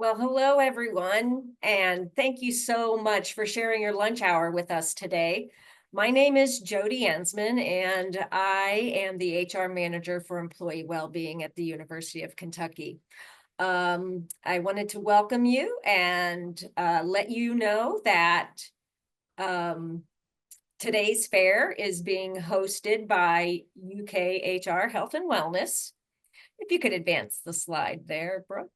Well, hello, everyone, and thank you so much for sharing your lunch hour with us today. My name is Jody Ensman, and I am the HR manager for employee well-being at the University of Kentucky. I wanted to welcome you and let you know that today's fair is being hosted by UK HR Health and Wellness. If you could advance the slide there, Brooke.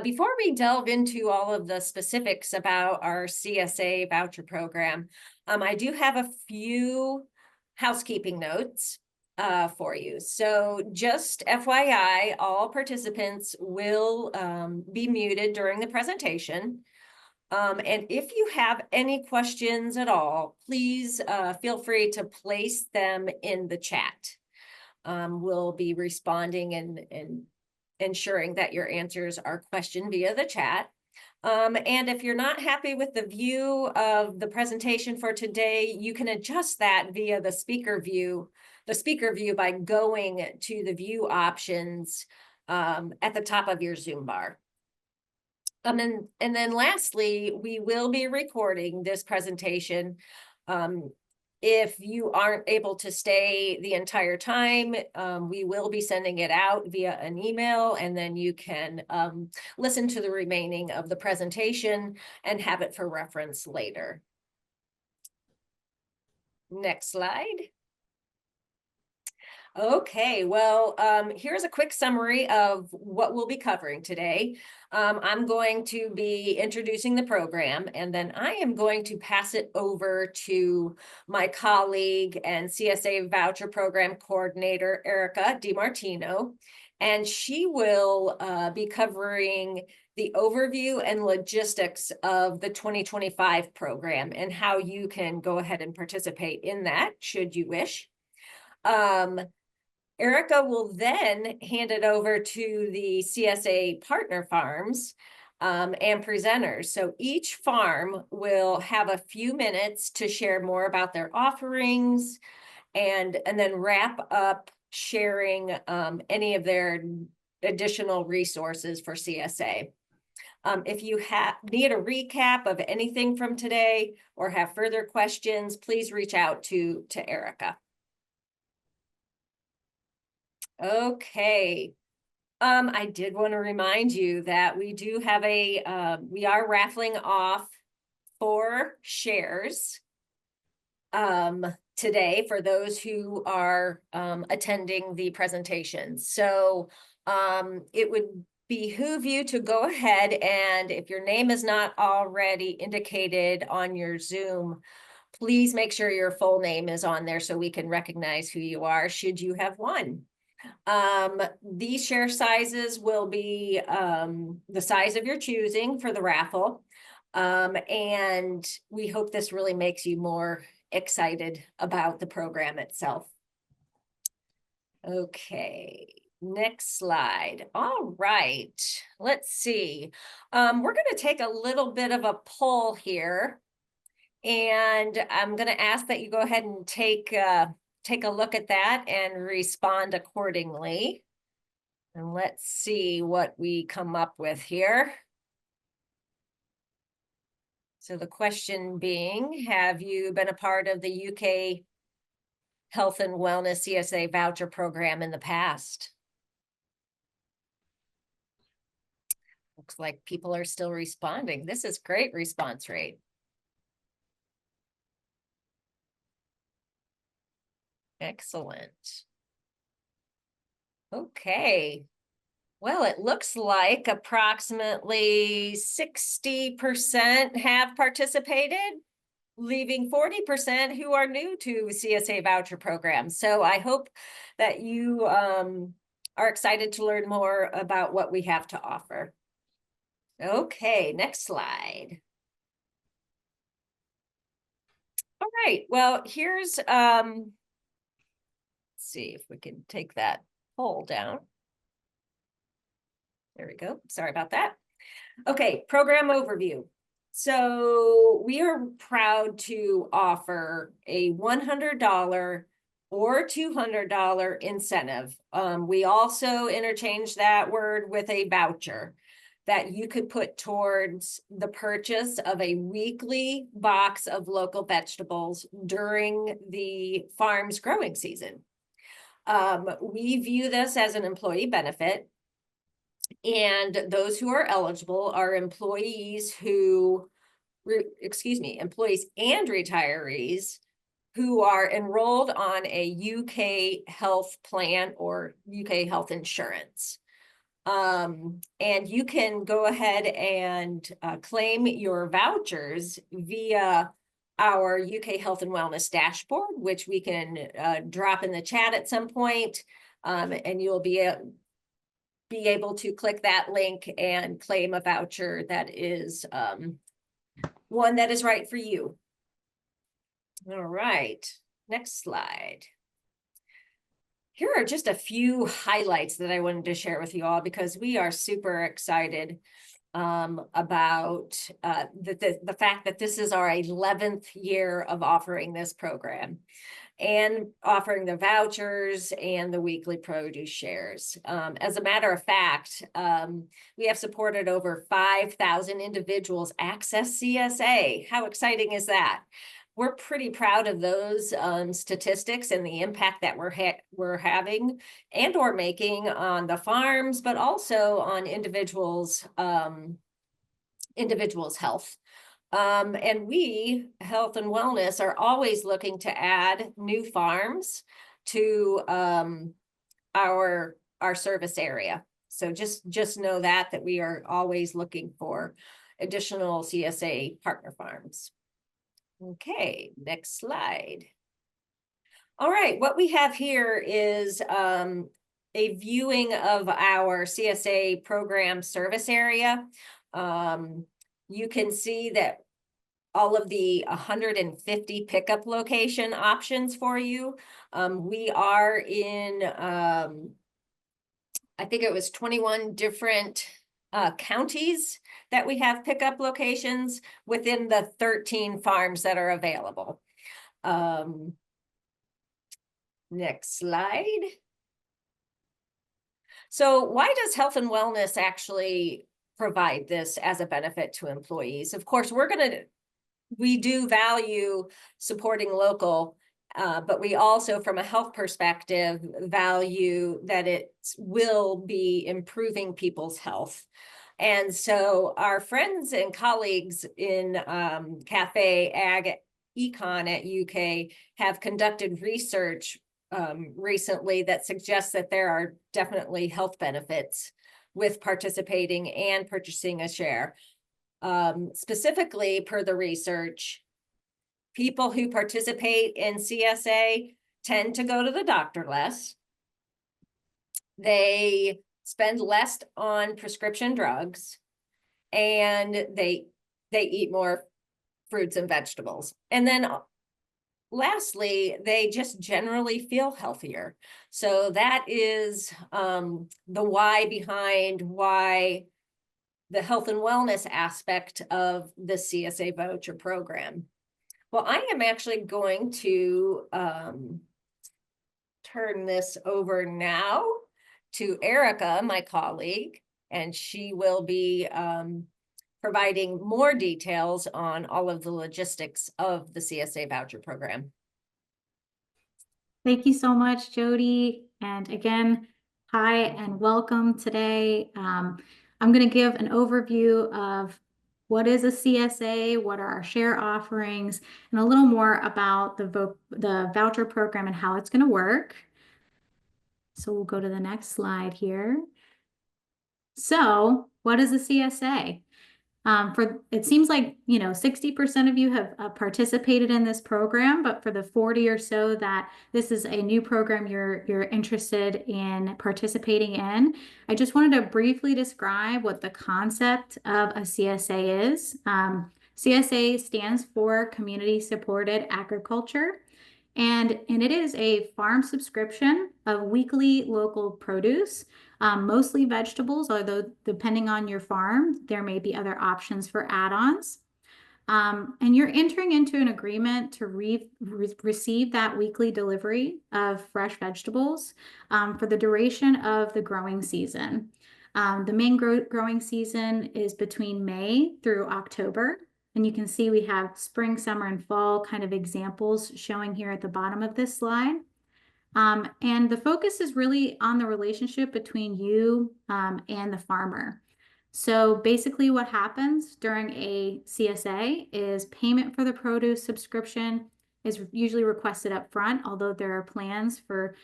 Before we delve into all of the specifics about our CSA voucher program, I do have a few housekeeping notes for you. So just FYI, all participants will be muted during the presentation. And if you have any questions at all, please feel free to place them in the chat. We'll be responding and ensuring that your answers are questioned via the chat. And if you're not happy with the view of the presentation for today, you can adjust that via the speaker view by going to the view options at the top of your Zoom bar. And then lastly, we will be recording this presentation. If you aren't able to stay the entire time, we will be sending it out via an email, and then you can listen to the remaining of the presentation and have it for reference later. Next slide. Okay, well, here's a quick summary of what we'll be covering today. I'm going to be introducing the program, and then I am going to pass it over to my colleague and CSA voucher program coordinator, Erica DiMartino, and she will be covering the overview and logistics of the 2025 program and how you can go ahead and participate in that, should you wish. Erica will then hand it over to the CSA partner farms and presenters. So each farm will have a few minutes to share more about their offerings and then wrap up sharing any of their additional resources for CSA. If you need a recap of anything from today or have further questions, please reach out to Erica. Okay. I did want to remind you that we do have we are raffling off 4 shares today for those who are attending the presentation. So it would behoove you to go ahead, and if your name is not already indicated on your Zoom, please make sure your full name is on there so we can recognize who you are should you have won. These share sizes will be the size of your choosing for the raffle. And we hope this really makes you more excited about the program itself. Okay, next slide. All right, let's see. We're going to take a little bit of a poll here, and I'm going to ask that you go ahead and take a look at that and respond accordingly. And let's see what we come up with here. So the question being, have you been a part of the UK Health and Wellness CSA voucher program in the past? Looks like people are still responding. This is great response rate. Excellent. Okay. Well, it looks like approximately 60% have participated, leaving 40% who are new to CSA voucher program. So I hope that you are excited to learn more about what we have to offer. Okay, next slide. All right, well, here's, let's see if we can take that poll down. There we go. Sorry about that. Okay, program overview. So we are proud to offer a $100 or $200 incentive. We also interchange that word with a voucher that you could put towards the purchase of a weekly box of local vegetables during the farm's growing season. We view this as an employee benefit, and those who are eligible are employees employees and retirees who are enrolled on a UK health plan or UK health insurance. And you can go ahead and claim your vouchers via our UK Health and Wellness dashboard, which we can drop in the chat at some point, and you'll be able to click that link and claim a voucher that is one that is right for you. All right, next slide. Here are just a few highlights that I wanted to share with you all because we are super excited about the fact that this is our 11th year of offering this program and offering the vouchers and the weekly produce shares. As a matter of fact, we have supported over 5,000 individuals access CSA. How exciting is that? We're pretty proud of those statistics and the impact that we're having and or making on the farms, but also on individuals' health. And we, Health and Wellness, are always looking to add new farms to our service area. So just know that we are always looking for additional CSA partner farms. Okay, next slide. All right, what we have here is a viewing of our CSA program service area. You can see that all of the 150 pickup location options for you. We are in, I think it was 21 different counties that we have pickup locations within the 13 farms that are available. Next slide. So why does Health and Wellness actually provide this as a benefit to employees? Of course, we do value supporting local, but we also, from a health perspective, value that it will be improving people's health. And so our friends and colleagues in Cafe Ag Econ at UK have conducted research recently that suggests that there are definitely health benefits with participating and purchasing a share. Specifically, per the research, people who participate in CSA tend to go to the doctor less. They spend less on prescription drugs, and they eat more fruits and vegetables. And then lastly, they just generally feel healthier. So that is the why behind why the health and wellness aspect of the CSA voucher program. Well, I am actually going to turn this over now to Erica, my colleague, and she will be providing more details on all of the logistics of the CSA voucher program. Thank you so much, Jody. And again, hi and welcome today. I'm going to give an overview of what is a CSA, what are our share offerings, and a little more about the voucher program and how it's going to work. So we'll go to the next slide here. So what is a CSA? It seems like, 60% of you have participated in this program, but for the 40 or so that this is a new program you're interested in participating in, I just wanted to briefly describe what the concept of a CSA is. CSA stands for Community Supported Agriculture, and it is a farm subscription of weekly local produce. Mostly vegetables, although depending on your farm, there may be other options for add-ons. And you're entering into an agreement to receive that weekly delivery of fresh vegetables for the duration of the growing season. The main growing season is between May through October. And you can see we have spring, summer, and fall kind of examples showing here at the bottom of this slide. And the focus is really on the relationship between you and the farmer. So basically what happens during a CSA is payment for the produce subscription is usually requested up front, although there are plans for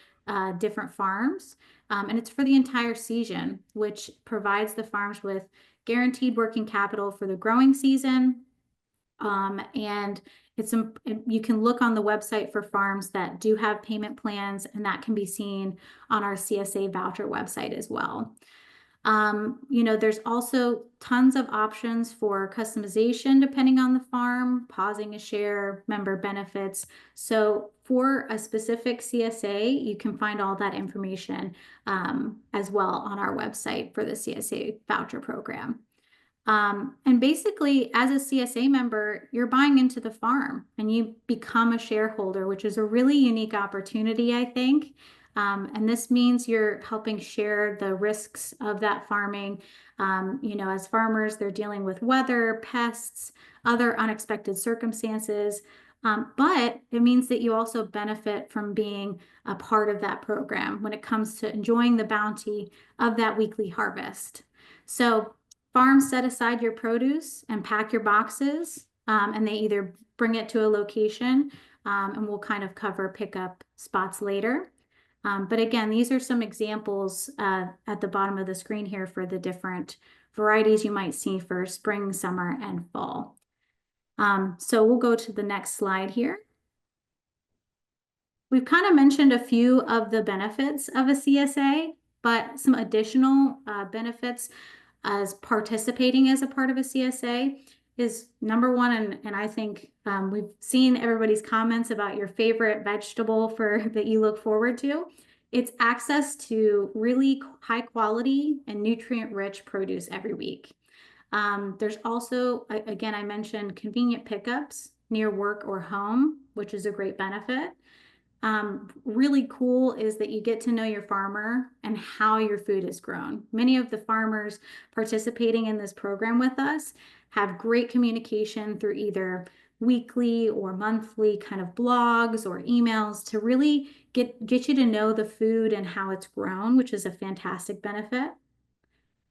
different farms. And it's for the entire season, which provides the farms with guaranteed working capital for the growing season. And you can look on the website for farms that do have payment plans, and that can be seen on our CSA voucher website as well. There's also tons of options for customization depending on the farm, pausing a share, member benefits. So for a specific CSA, you can find all that information as well on our website for the CSA voucher program. And basically, as a CSA member, you're buying into the farm and you become a shareholder, which is a really unique opportunity, I think. And this means you're helping share the risks of that farming. As farmers, they're dealing with weather, pests, other unexpected circumstances. But it means that you also benefit from being a part of that program when it comes to enjoying the bounty of that weekly harvest. So farms set aside your produce and pack your boxes, and they either bring it to a location, and we'll kind of cover pickup spots later. But again, these are some examples at the bottom of the screen here for the different varieties you might see for spring, summer, and fall. So we'll go to the next slide here. We've kind of mentioned a few of the benefits of a CSA, but some additional benefits as participating as a part of a CSA is number one, and I think we've seen everybody's comments about your favorite vegetable that you look forward to. It's access to really high quality and nutrient rich produce every week. There's also, again, I mentioned convenient pickups near work or home, which is a great benefit. Really cool is that you get to know your farmer and how your food is grown. Many of the farmers participating in this program with us have great communication through either weekly or monthly kind of blogs or emails to really get you to know the food and how it's grown, which is a fantastic benefit.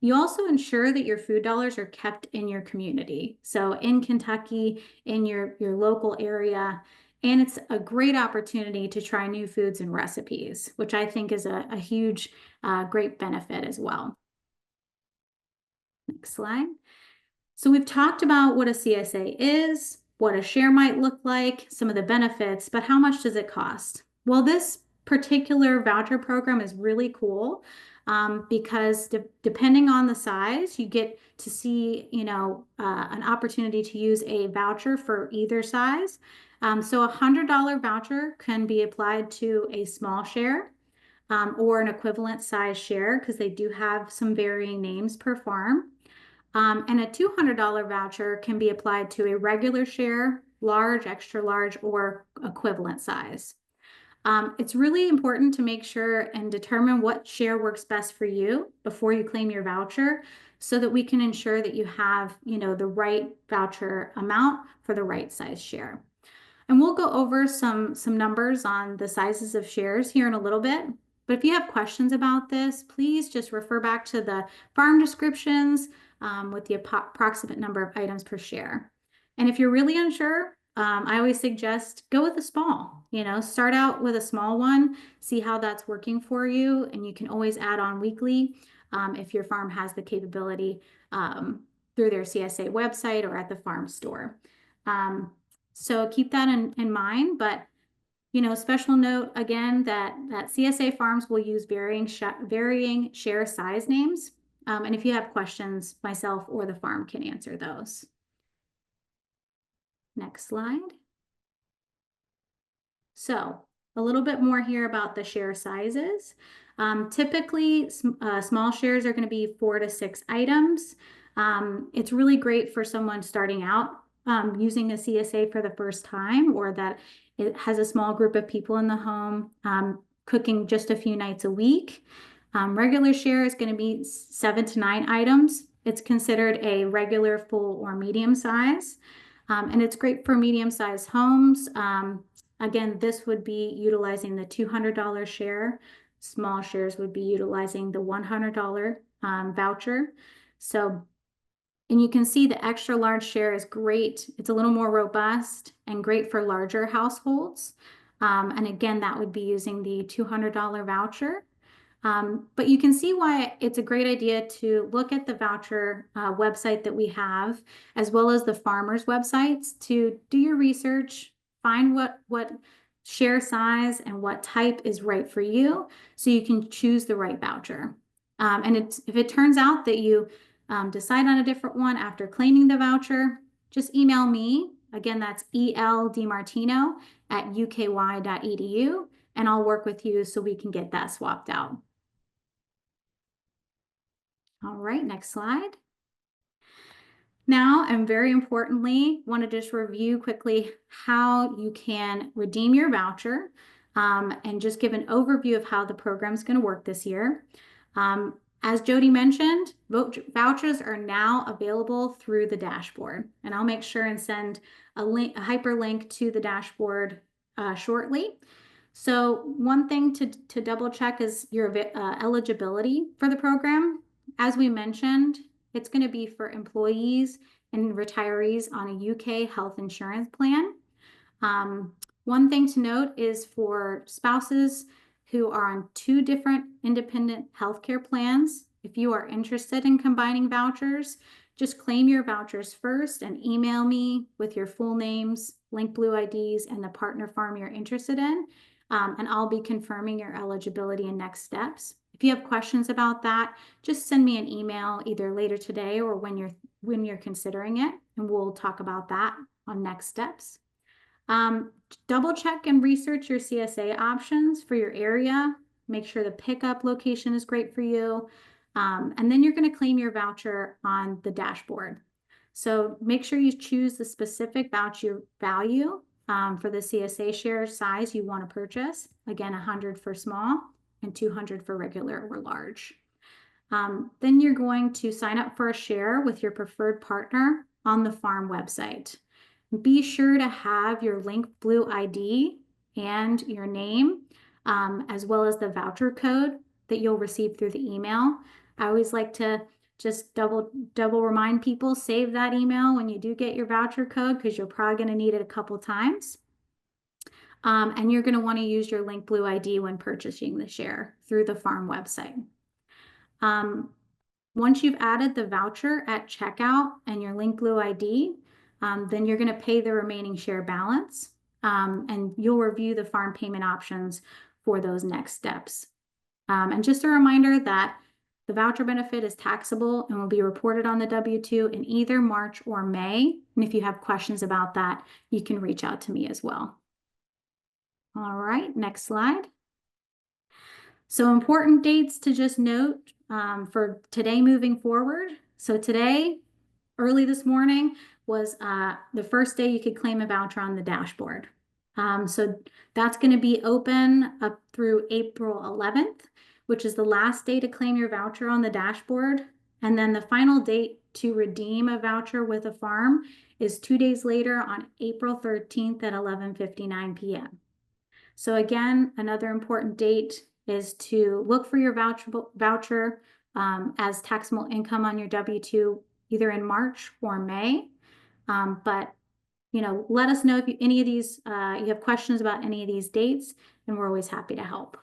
You also ensure that your food dollars are kept in your community. So in Kentucky, in your local area, and it's a great opportunity to try new foods and recipes, which I think is a huge, great benefit as well. Next slide. So we've talked about what a CSA is, what a share might look like, some of the benefits, but how much does it cost? Well, this particular voucher program is really cool because depending on the size, you get to see, an opportunity to use a voucher for either size. So a $100 voucher can be applied to a small share or an equivalent size share because they do have some varying names per farm. And a $200 voucher can be applied to a regular share, large, extra large, or equivalent size. It's really important to make sure and determine what share works best for you before you claim your voucher so that we can ensure that you have, the right voucher amount for the right size share. And we'll go over some numbers on the sizes of shares here in a little bit. But if you have questions about this, please just refer back to the farm descriptions with the approximate number of items per share. And if you're really unsure, I always suggest go with a small, start out with a small one, see how that's working for you. And you can always add on weekly if your farm has the capability through their CSA website or at the farm store. So keep that in mind, but special note again that CSA farms will use varying share size names. And if you have questions, myself or the farm can answer those. Next slide. So a little bit more here about the share sizes. Typically, small shares are going to be 4 to 6 items. It's really great for someone starting out using a CSA for the first time, or that it has a small group of people in the home, cooking just a few nights a week. Regular share is going to be 7 to 9 items. It's considered a regular, full, or medium size. And it's great for medium-sized homes. Again, this would be utilizing the $200 share. Small shares would be utilizing the $100 voucher. So, and you can see the extra large share is great. It's a little more robust and great for larger households. And again, that would be using the $200 voucher. But you can see why it's a great idea to look at the voucher website that we have, as well as the farmers' websites, to do your research, find what share size and what type is right for you, so you can choose the right voucher. And if it turns out that you decide on a different one after claiming the voucher, just email me. Again, that's eldmartino@uky.edu, and I'll work with you so we can get that swapped out. All right, next slide. Now, and very importantly, want to just review quickly how you can redeem your voucher, and just give an overview of how the program is going to work this year. As Jody mentioned, vouchers are now available through the dashboard, and I'll make sure and send a hyperlink to the dashboard shortly. So one thing to double check is your eligibility for the program. As we mentioned, it's going to be for employees and retirees on a UK health insurance plan. One thing to note is for spouses who are on 2 different independent healthcare plans, if you are interested in combining vouchers, just claim your vouchers first and email me with your full names, Link Blue IDs, and the partner farm you're interested in, and I'll be confirming your eligibility and next steps. If you have questions about that, just send me an email either later today or when you're considering it, and we'll talk about that on next steps. Double check and research your CSA options for your area. Make sure the pickup location is great for you. And then you're going to claim your voucher on the dashboard. So make sure you choose the specific voucher value for the CSA share size you want to purchase. Again, 100 for small and 200 for regular or large. Then you're going to sign up for a share with your preferred partner on the farm website. Be sure to have your Link Blue ID and your name, as well as the voucher code that you'll receive through the email. I always like to just double remind people, save that email when you do get your voucher code, because you're probably going to need it a couple times. And you're going to want to use your Link Blue ID when purchasing the share through the farm website. Once you've added the voucher at checkout and your Link Blue ID, then you're going to pay the remaining share balance, and you'll review the farm payment options for those next steps. And just a reminder that the voucher benefit is taxable and will be reported on the W-2 in either March or May. And if you have questions about that, you can reach out to me as well. All right, next slide. So important dates to just note for today moving forward. So today, early this morning, was the first day you could claim a voucher on the dashboard. So that's going to be open up through April 11th, which is the last day to claim your voucher on the dashboard. And then the final date to redeem a voucher with a farm is 2 days later on April 13th at 11:59 p.m. So again, another important date is to look for your voucher as taxable income on your W-2 either in March or May. But let us know if any of these you have questions about any of these dates, and we're always happy to help.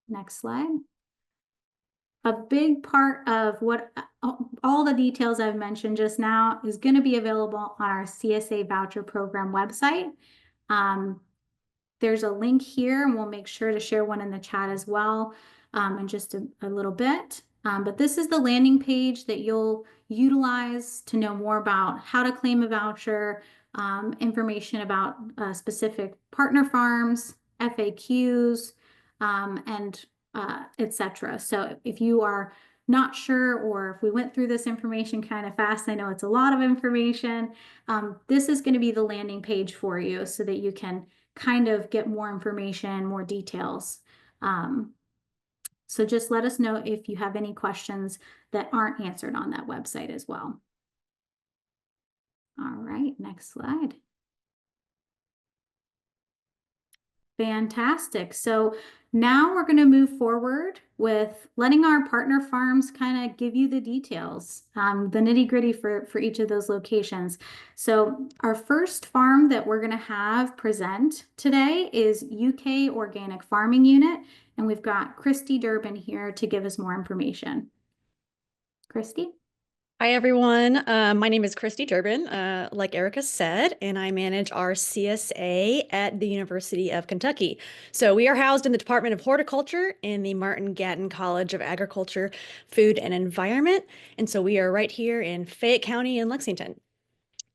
Next slide. A big part of what all the details I've mentioned just now is going to be available on our CSA voucher program website. There's a link here, and we'll make sure to share one in the chat as well in just a little bit. But this is the landing page that you'll utilize to know more about how to claim a voucher, information about specific partner farms, FAQs, and etc. So if you are not sure, or if we went through this information kind of fast, I know it's a lot of information. This is going to be the landing page for you so that you can kind of get more information, more details. So just let us know if you have any questions that aren't answered on that website as well. All right, next slide. Fantastic. So now we're going to move forward with letting our partner farms kind of give you the details, the nitty gritty for each of those locations. So our first farm that we're going to have present today is UK Organic Farming Unit, and we've got Christy Durbin here to give us more information. Christy? Hi, everyone. My name is Christy Durbin, like Erica said, and I manage our CSA at the University of Kentucky. So we are housed in the Department of Horticulture in the Martin Gatton College of Agriculture, Food, and Environment. And so we are right here in Fayette County in Lexington.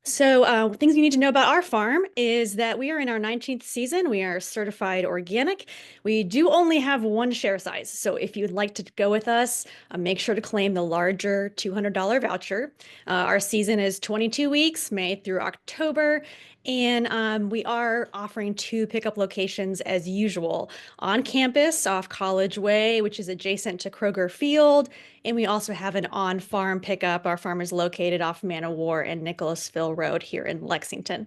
So things you need to know about our farm is that we are in our 19th season. We are certified organic. We do only have one share size. So if you'd like to go with us, make sure to claim the larger $200 voucher. Our season is 22 weeks, May through October. And we are offering 2 pickup locations as usual on campus off College Way, which is adjacent to Kroger Field. And we also have an on-farm pickup. Our farm is located off Man o' War and Nicholasville Road here in Lexington.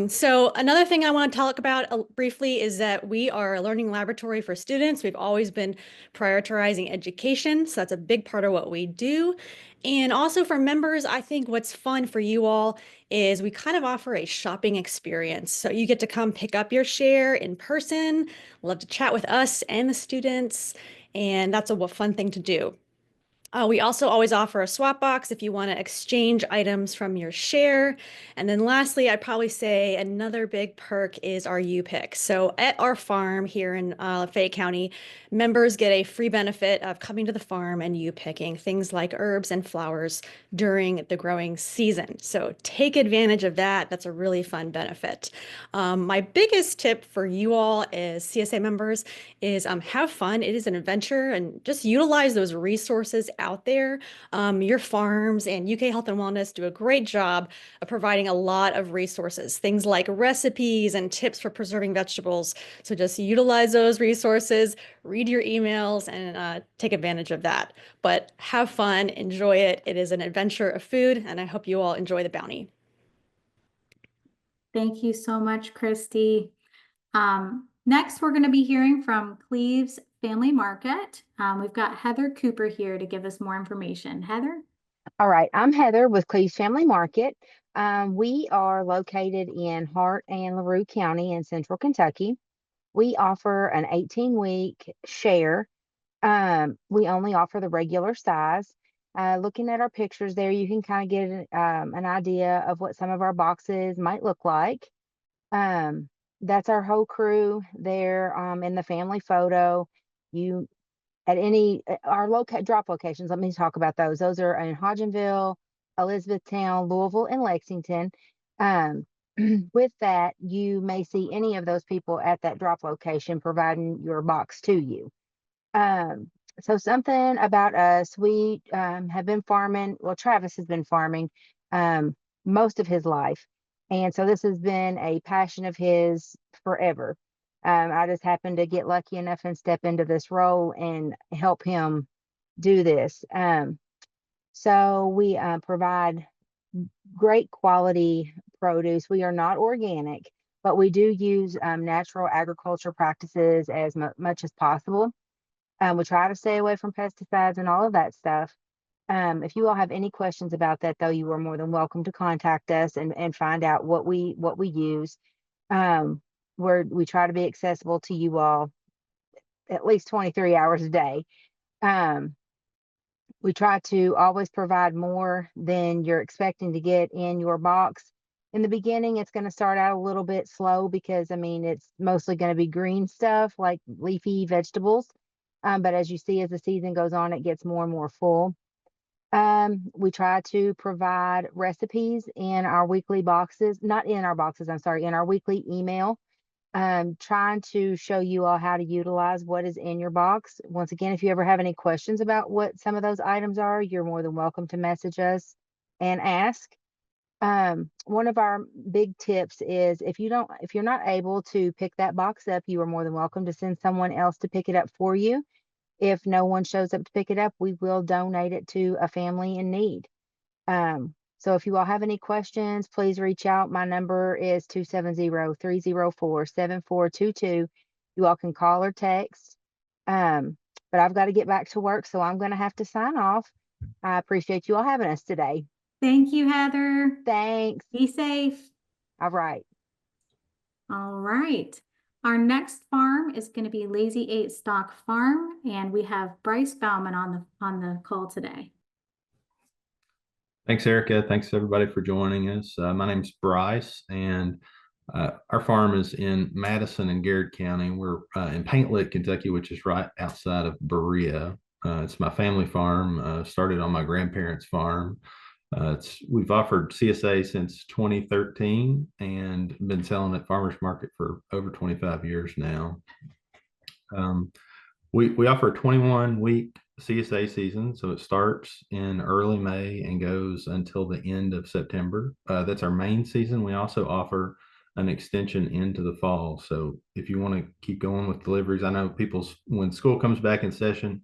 So another thing I want to talk about briefly is that we are a learning laboratory for students. We've always been prioritizing education, so that's a big part of what we do. And also for members, I think what's fun for you all is we kind of offer a shopping experience. So you get to come pick up your share in person, love to chat with us and the students, and that's a fun thing to do. We also always offer a swap box if you want to exchange items from your share. And then lastly, I'd probably say another big perk is our U-Pick. So at our farm here in Fayette County, members get a free benefit of coming to the farm and U-Picking things like herbs and flowers during the growing season. So take advantage of that. That's a really fun benefit. My biggest tip for you all as CSA members is have fun. It is an adventure, and just utilize those resources out there. Your farms and UK Health and Wellness do a great job of providing a lot of resources, things like recipes and tips for preserving vegetables. So just utilize those resources, read your emails, and take advantage of that. But have fun, enjoy it. It is an adventure of food, and I hope you all enjoy the bounty. Thank you so much, Christy. Next, we're going to be hearing from Cleves Family Market. We've got Heather Cooper here to give us more information. Heather? All right, I'm Heather with Cleves Family Market. We are located in Hart and LaRue County in central Kentucky. We offer an 18-week share. We only offer the regular size. Looking at our pictures there, you can kind of get an idea of what some of our boxes might look like. That's our whole crew there in the family photo. You at any our drop locations, let me talk about those. Those are in Hodgenville, Elizabethtown, Louisville, and Lexington. With that, you may see any of those people at that drop location providing your box to you. So something about us, we have been farming. Well, Travis has been farming most of his life. And so this has been a passion of his forever. I just happened to get lucky enough and step into this role and help him do this. So we provide great quality produce. We are not organic, but we do use natural agriculture practices as much as possible. We try to stay away from pesticides and all of that stuff. If you all have any questions about that, though, you are more than welcome to contact us and find out what we use. We try to be accessible to you all at least 23 hours a day. We try to always provide more than you're expecting to get in your box. In the beginning, it's going to start out a little bit slow because, I mean, it's mostly going to be green stuff like leafy vegetables. But as you see, as the season goes on, it gets more and more full. We try to provide recipes in our weekly boxes, not in our boxes, I'm sorry, in our weekly email. trying to show you all how to utilize what is in your box. Once again, if you ever have any questions about what some of those items are, you're more than welcome to message us and ask. One of our big tips is if you're not able to pick that box up, you are more than welcome to send someone else to pick it up for you. If no one shows up to pick it up, we will donate it to a family in need. So if you all have any questions, please reach out. My number is 270-304-7422. You all can call or text. But I've got to get back to work, so I'm going to have to sign off. I appreciate you all having us today. Thank you, Heather. Thanks. Be safe. All right. All right. Our next farm is going to be Lazy 8 Stock Farm, and we have Bryce Bauman on the call today. Thanks, Erica. Thanks, everybody, for joining us. My name's Bryce, and our farm is in Madison and Garrett County. We're in Paint Lick, Kentucky, which is right outside of Berea. It's my family farm, started on my grandparents' farm. We've offered CSA since 2013 and been selling at farmers market for over 25 years now. We offer a 21-week CSA season, so it starts in early May and goes until the end of September. That's our main season. We also offer an extension into the fall. So if you want to keep going with deliveries, I know when school comes back in session,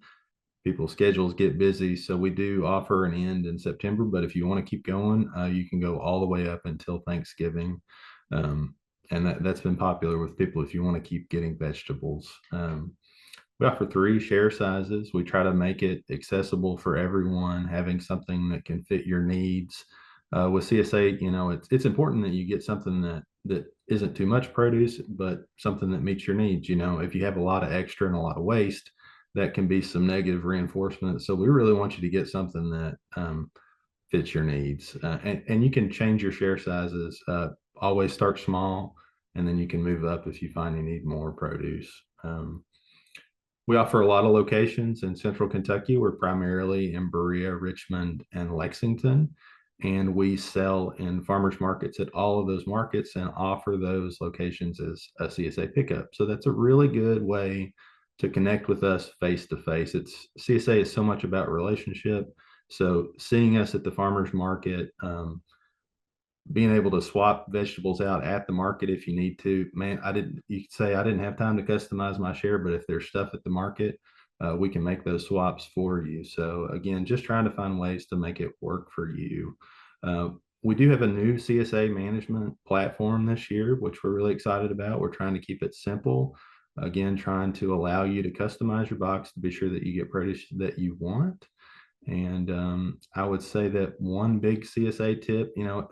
people's schedules get busy. So we do offer an end in September, but if you want to keep going, you can go all the way up until Thanksgiving. And that's been popular with people if you want to keep getting vegetables. We offer 3 share sizes. We try to make it accessible for everyone, having something that can fit your needs. With CSA, you know, it's important that you get something that isn't too much produce, but something that meets your needs. You know, if you have a lot of extra and a lot of waste, that can be some negative reinforcement. So we really want you to get something that fits your needs. And you can change your share sizes. Always start small, and then you can move up if you find you need more produce. We offer a lot of locations in Central Kentucky. We're primarily in Berea, Richmond, and Lexington. And we sell in farmers markets at all of those markets and offer those locations as a CSA pickup. So that's a really good way to connect with us face to face. CSA is so much about relationship. So seeing us at the farmers market, being able to swap vegetables out at the market if you need to, man, you could say I didn't have time to customize my share, but if there's stuff at the market, we can make those swaps for you. So again, just trying to find ways to make it work for you. We do have a new CSA management platform this year, which we're really excited about. We're trying to keep it simple. Again, trying to allow you to customize your box to be sure that you get produce that you want. And I would say that one big CSA tip, you know,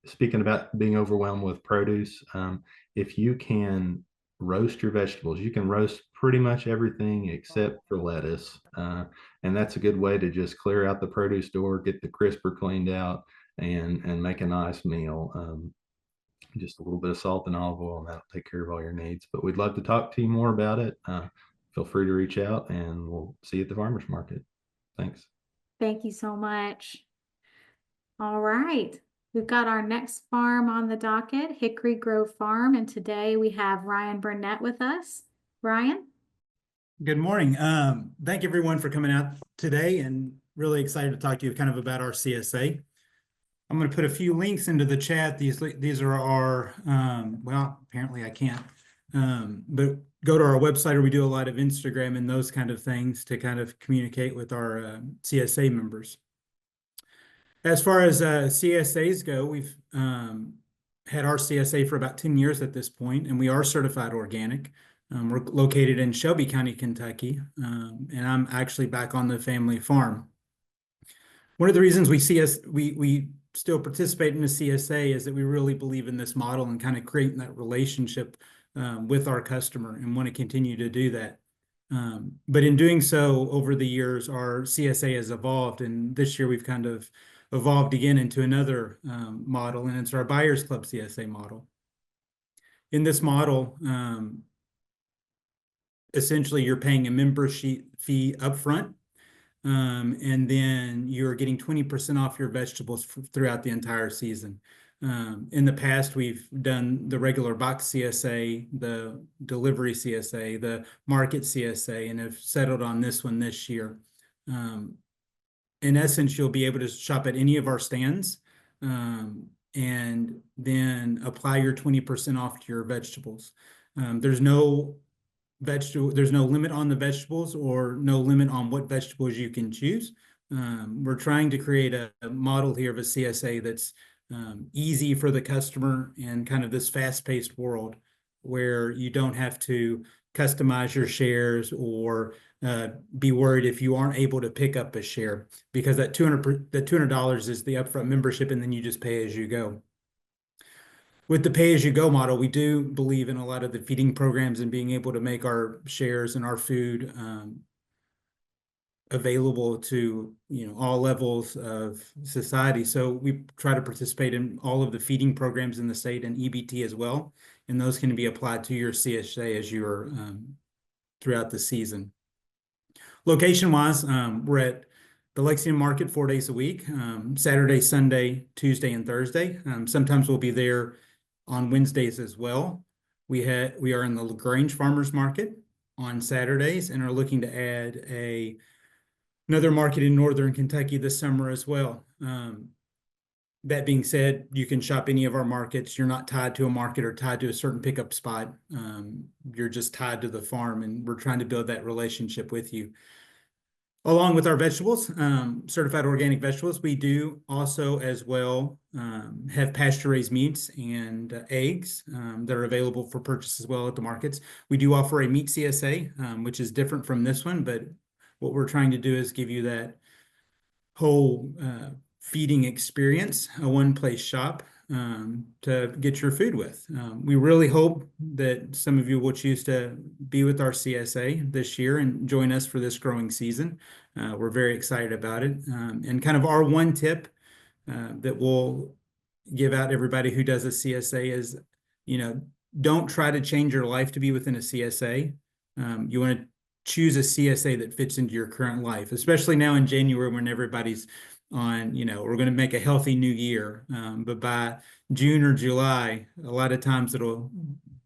speaking about being overwhelmed with produce, if you can roast your vegetables, you can roast pretty much everything except for lettuce. And that's a good way to just clear out the produce door, get the crisper cleaned out, and make a nice meal. Just a little bit of salt and olive oil, and that'll take care of all your needs. But we'd love to talk to you more about it. Feel free to reach out, and we'll see you at the farmers market. Thanks. Thank you so much. All right. We've got our next farm on the docket, Hickory Grove Farm, and today we have Ryan Burnett with us. Ryan? Good morning. Thank everyone for coming out today, and really excited to talk to you kind of about our CSA. I'm going to put a few links into the chat. These are our, well, apparently I can't, but go to our website, or we do a lot of Instagram and those kind of things to kind of communicate with our CSA members. As far as CSAs go, we've had our CSA for about 10 years at this point, and we are certified organic. We're located in Shelby County, Kentucky, and I'm actually back on the family farm. One of the reasons we still participate in the CSA is that we really believe in this model and kind of creating that relationship with our customer, and want to continue to do that. But in doing so, over the years, our CSA has evolved, and this year we've kind of evolved again into another model, and it's our Buyers Club CSA model. In this model, essentially you're paying a membership fee upfront, and then you're getting 20% off your vegetables throughout the entire season. In the past, we've done the regular box CSA, the delivery CSA, the market CSA, and have settled on this one this year. In essence, you'll be able to shop at any of our stands, and then apply your 20% off to your vegetables. There's no limit on the vegetables or no limit on what vegetables you can choose. We're trying to create a model here of a CSA that's easy for the customer in kind of this fast-paced world where you don't have to customize your shares or be worried if you aren't able to pick up a share, because that $200 is the upfront membership, and then you just pay as you go. With the pay-as-you-go model, we do believe in a lot of the feeding programs and being able to make our shares and our food available to all levels of society. So we try to participate in all of the feeding programs in the state and EBT as well, and those can be applied to your CSA as you're throughout the season. Location-wise, we're at the Lexington Market 4 days a week, Saturday, Sunday, Tuesday, and Thursday. Sometimes we'll be there on Wednesdays as well. We are in the LaGrange Farmers Market on Saturdays and are looking to add another market in Northern Kentucky this summer as well. That being said, you can shop any of our markets. You're not tied to a market or tied to a certain pickup spot. You're just tied to the farm, and we're trying to build that relationship with you. Along with our vegetables, certified organic vegetables, we do also as well have pasture-raised meats and eggs that are available for purchase as well at the markets. We do offer a meat CSA, which is different from this one, but what we're trying to do is give you that whole feeding experience, a one-place shop to get your food with. We really hope that some of you will choose to be with our CSA this year and join us for this growing season. We're very excited about it. And kind of our one tip that we'll give out to everybody who does a CSA is, don't try to change your life to be within a CSA. You want to choose a CSA that fits into your current life, especially now in January when everybody's on, we're going to make a healthy new year. But by June or July, a lot of times it'll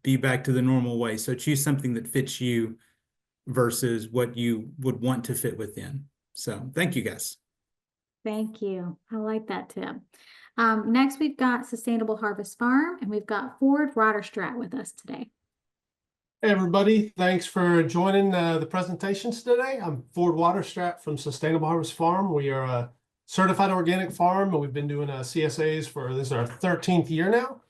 be back to the normal way. So choose something that fits you versus what you would want to fit within. So thank you, guys. Thank you. I like that tip. Next, we've got Sustainable Harvest Farm, and we've got Ford Roderstrat with us today. Hey everybody, thanks for joining the presentations today. I'm Ford Waterstrat from Sustainable Harvest Farm. We are a certified organic farm, and we've been doing CSAs for this is our 13th year now.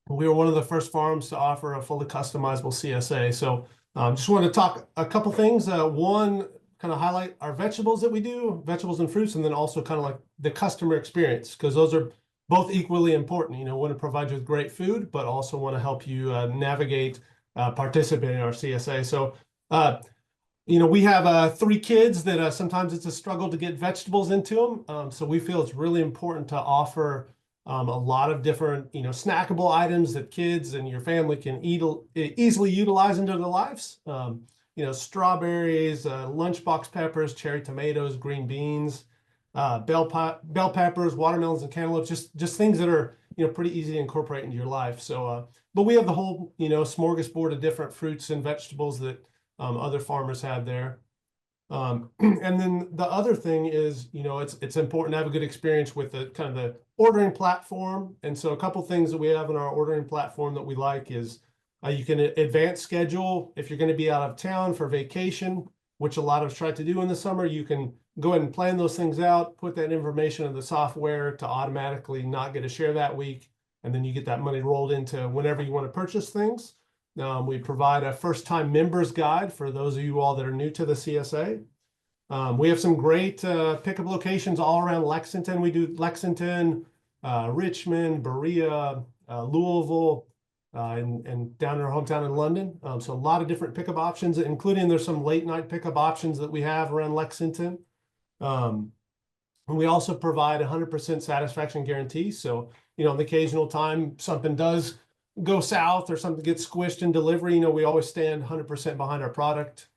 We were one of the first farms to offer a fully customizable CSA. So just want to talk a couple things. One, kind of highlight our vegetables that we do, vegetables and fruits, and then also kind of like the customer experience, because those are both equally important. Want to provide you with great food, but also want to help you navigate participating in our CSA. So, we have 3 kids that sometimes it's a struggle to get vegetables into them. So we feel it's really important to offer a lot of different, snackable items that kids and your family can easily utilize into their lives. Strawberries, lunchbox peppers, cherry tomatoes, green beans, bell peppers, watermelons, and cantaloupes, just things that are, pretty easy to incorporate into your life. So, but we have the whole, smorgasbord of different fruits and vegetables that other farmers have there. And then the other thing is, it's important to have a good experience with the kind of the ordering platform. And so a couple things that we have in our ordering platform that we like is you can advance schedule if you're going to be out of town for vacation, which a lot of us try to do in the summer. You can go ahead and plan those things out, put that information in the software to automatically not get a share that week, and then you get that money rolled into whenever you want to purchase things. We provide a first-time members guide for those of you all that are new to the CSA. We have some great pickup locations all around Lexington. We do Lexington, Richmond, Berea, Louisville, and down in our hometown in London. So a lot of different pickup options, including there's some late night pickup options that we have around Lexington. And we also provide 100% satisfaction guarantee. So, on the occasional time something does go south or something gets squished in delivery, we always stand 100% behind our product.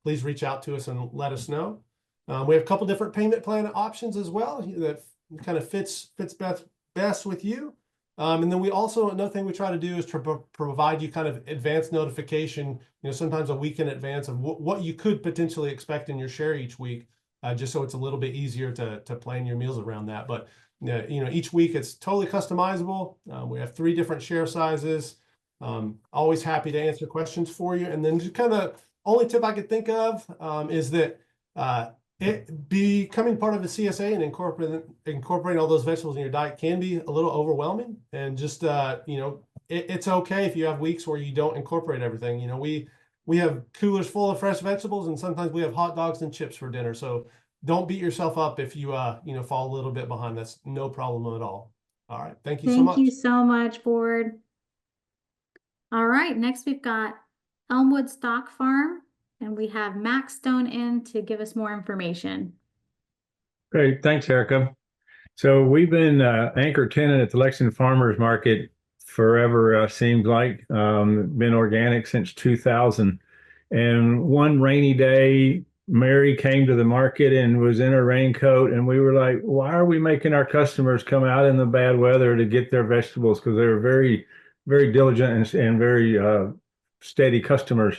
Please reach out to us and let us know. We have a couple different payment plan options as well that kind of fits best with you. And then we also, another thing we try to do is to provide you kind of advanced notification, sometimes a week in advance of what you could potentially expect in your share each week, just so it's a little bit easier to plan your meals around that. But each week it's totally customizable. We have 3 different share sizes. Always happy to answer questions for you. And then just kind of only tip I could think of is that becoming part of a CSA and incorporating all those vegetables in your diet can be a little overwhelming. And just it's okay if you have weeks where you don't incorporate everything. We have coolers full of fresh vegetables, and sometimes we have hot dogs and chips for dinner. So don't beat yourself up if you fall a little bit behind. That's no problem at all. All right, thank you so much. Thank you so much, board. All right, next we've got Elmwood Stock Farm, and we have Max Stone in to give us more information. Great, thanks, Erica. So we've been anchor tenant at the Lexington Farmers Market forever, seems like. Been organic since 2000. And one rainy day, Mary came to the market and was in her raincoat, and we were like, why are we making our customers come out in the bad weather to get their vegetables? Because they were very, very diligent and very steady customers.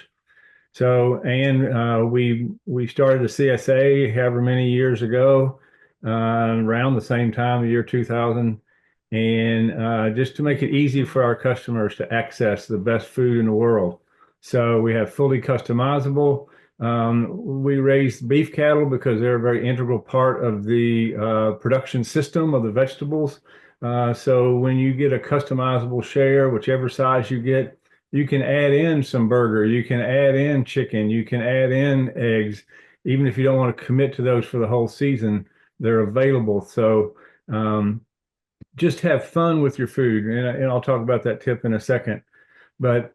So, and we started a CSA however many years ago, around the same time, the year 2000, and just to make it easy for our customers to access the best food in the world. So we have fully customizable. We raise beef cattle because they're a very integral part of the production system of the vegetables. So when you get a customizable share, whichever size you get, you can add in some burger, you can add in chicken, you can add in eggs. Even if you don't want to commit to those for the whole season, they're available. So just have fun with your food. And I'll talk about that tip in a second. But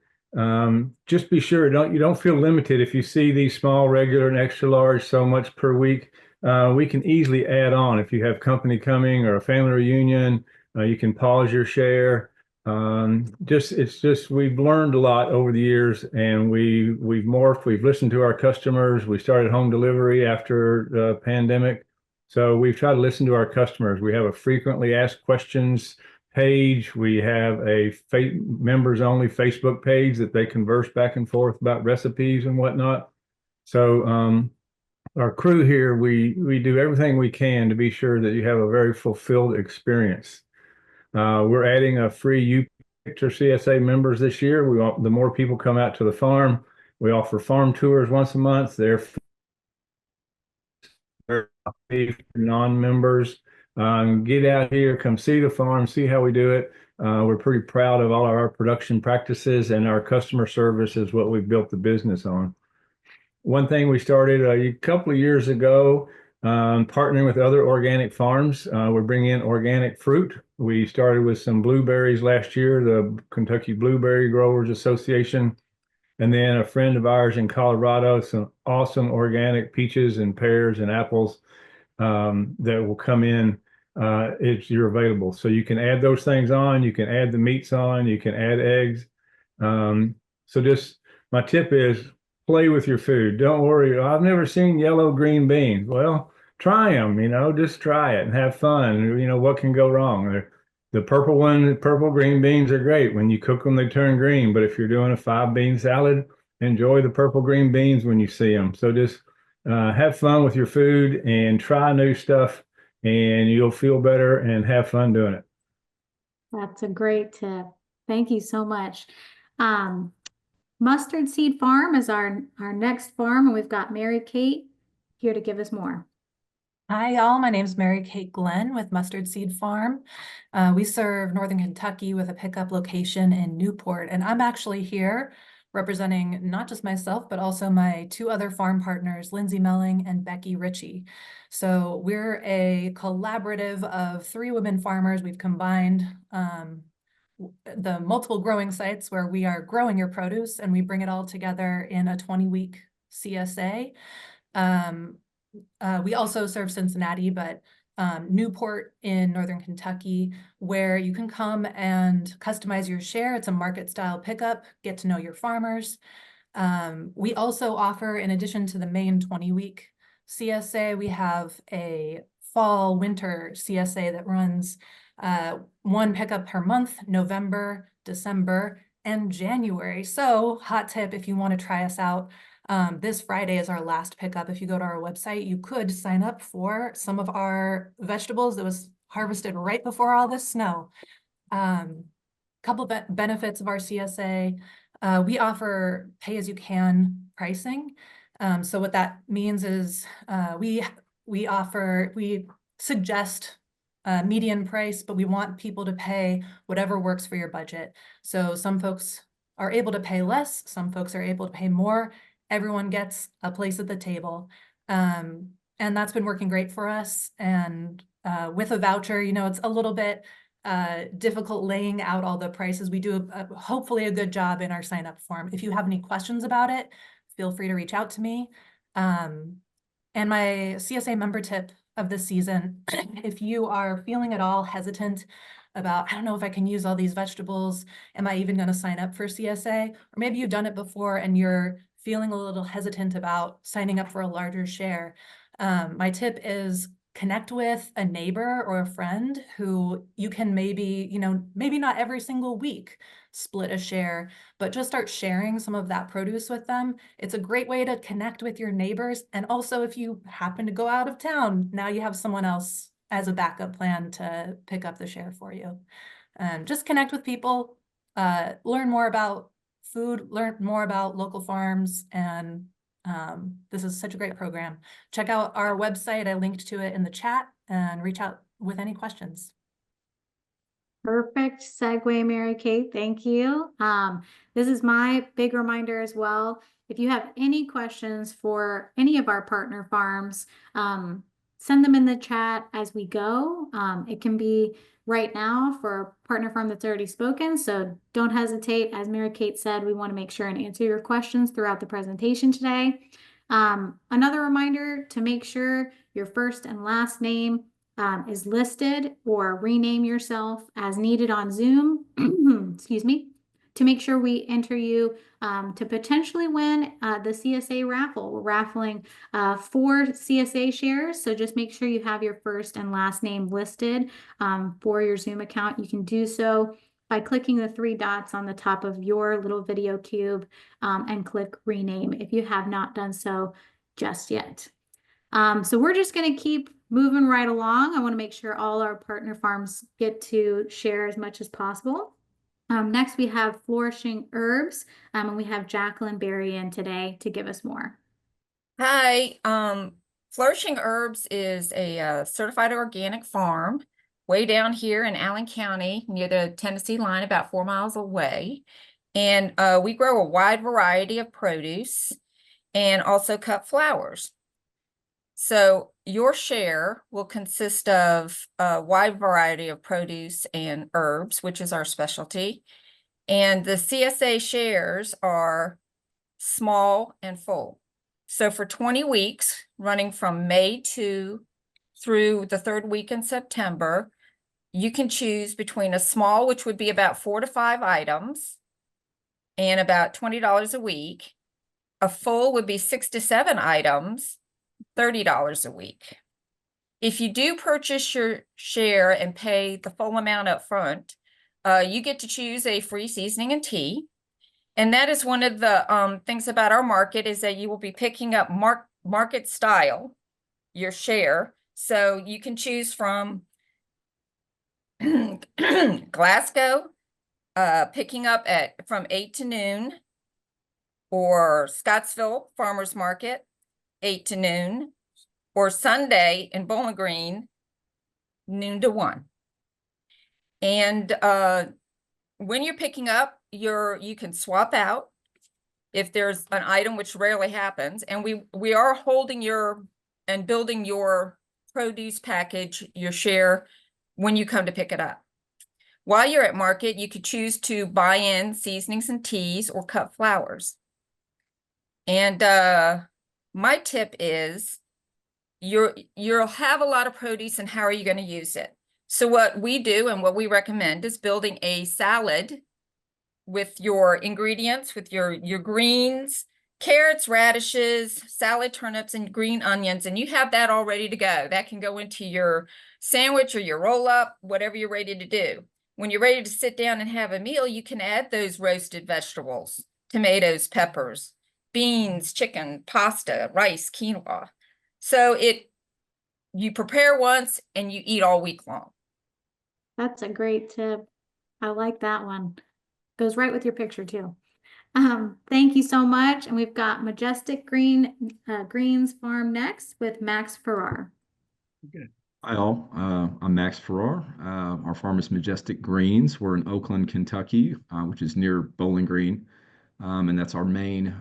just be sure you don't feel limited. If you see these small, regular, and extra large so much per week, we can easily add on. If you have company coming or a family reunion, you can pause your share. We've learned a lot over the years, and we've morphed. We've listened to our customers. We started home delivery after the pandemic. So we've tried to listen to our customers. We have a frequently asked questions page. We have a members only Facebook page that they converse back and forth about recipes and whatnot. So our crew here, we do everything we can to be sure that you have a very fulfilled experience. We're adding a free U-Picture CSA members this year. The more people come out to the farm, we offer farm tours once a month. They're non-members. Get out here, come see the farm, see how we do it. We're pretty proud of all of our production practices, and our customer service is what we've built the business on. One thing we started a couple of years ago, partnering with other organic farms. We're bringing in organic fruit. We started with some blueberries last year, the Kentucky Blueberry Growers Association. And then a friend of ours in Colorado, some awesome organic peaches and pears and apples that will come in if you're available. So you can add those things on, you can add the meats on, you can add eggs. So just my tip is play with your food. Don't worry, I've never seen yellow green beans. Well, try them, just try it and have fun. What can go wrong? The purple green beans are great. When you cook them, they turn green. But if you're doing a 5-bean salad, enjoy the purple green beans when you see them. So just have fun with your food and try new stuff, and you'll feel better and have fun doing it. That's a great tip. Thank you so much. Mustard Seed Farm is our next farm, and we've got Mary Kate here to give us more. Hi, y'all. My name is Mary Kate Glenn with Mustard Seed Farm. We serve Northern Kentucky with a pickup location in Newport, and I'm actually here representing not just myself, but also my 2 other farm partners, Lindsay Melling and Becky Ritchie. So we're a collaborative of 3 women farmers. We've combined the multiple growing sites where we are growing your produce, and we bring it all together in a 20-week CSA. We also serve Cincinnati, but Newport in Northern Kentucky, where you can come and customize your share. It's a market style pickup, get to know your farmers. We also offer, in addition to the main 20-week CSA, we have a fall winter CSA that runs one pickup per month, November, December, and January. So hot tip, if you want to try us out, this Friday is our last pickup. If you go to our website, you could sign up for some of our vegetables that was harvested right before all this snow. Couple benefits of our CSA. We offer pay-as-you-can pricing. So what that means is we suggest median price, but we want people to pay whatever works for your budget. So some folks are able to pay less, some folks are able to pay more. Everyone gets a place at the table. And that's been working great for us. And with a voucher, you know, it's a little bit difficult laying out all the prices. We do hopefully a good job in our sign up form. If you have any questions about it, feel free to reach out to me. And my CSA member tip of this season, if you are feeling at all hesitant about, I don't know if I can use all these vegetables, am I even going to sign up for CSA? Or maybe you've done it before and you're feeling a little hesitant about signing up for a larger share. My tip is connect with a neighbor or a friend who you can maybe, you know, maybe not every single week split a share, but just start sharing some of that produce with them. It's a great way to connect with your neighbors. And also if you happen to go out of town, now you have someone else as a backup plan to pick up the share for you. Just connect with people, learn more about food, learn more about local farms, and this is such a great program. Check out our website. I linked to it in the chat, and reach out with any questions. Perfect segue, Mary Kate. Thank you. This is my big reminder as well. If you have any questions for any of our partner farms, send them in the chat as we go. It can be right now for a partner farm that's already spoken, so don't hesitate. As Mary Kate said, we want to make sure and answer your questions throughout the presentation today. Another reminder to make sure your first and last name is listed, or rename yourself as needed on Zoom, excuse me, to make sure we enter you to potentially win the CSA raffle. We're raffling 4 CSA shares, so just make sure you have your first and last name listed for your Zoom account. You can do so by clicking the 3 dots on the top of your little video cube and click rename if you have not done so just yet. So we're just going to keep moving right along. I want to make sure all our partner farms get to share as much as possible. Next, we have Flourishing Herbs, and we have Jacqueline Berry in today to give us more. Hi, Flourishing Herbs is a certified organic farm way down here in Allen County near the Tennessee line, about 4 miles away. And we grow a wide variety of produce and also cut flowers. So your share will consist of a wide variety of produce and herbs, which is our specialty. And the CSA shares are small and full. So for 20 weeks, running from May through the 3rd week in September, you can choose between a small, which would be about 4 to 5 items, and about $20 a week. A full would be 6 to 7 items, $30 a week. If you do purchase your share and pay the full amount up front, you get to choose a free seasoning and tea. And that is one of the things about our market, is that you will be picking up market style, your share. So you can choose from Glasgow, picking up from 8 to noon, or Scottsville Farmers Market, 8 to noon, or Sunday in Bowling Green, noon to 1. And when you're picking up, you can swap out if there's an item, which rarely happens. And we are holding and building your produce package, your share, when you come to pick it up. While you're at market, you could choose to buy in seasonings and teas or cut flowers. And my tip is you'll have a lot of produce, and how are you going to use it? So what we do and what we recommend is building a salad with your ingredients, with your greens carrots, radishes, salad turnips, and green onions, and you have that all ready to go. That can go into your sandwich or your roll up, whatever you're ready to do. When you're ready to sit down and have a meal, you can add those roasted vegetables, tomatoes, peppers, beans, chicken, pasta, rice, quinoa. So you prepare once and you eat all week long. That's a great tip. I like that one. Goes right with your picture too. Thank you so much. And we've got Majestic Greens Farm next with Max Farrar. Hi all, I'm Max Farrar. Our farm is Majestic Greens. We're in Oakland, Kentucky, which is near Bowling Green, and that's our main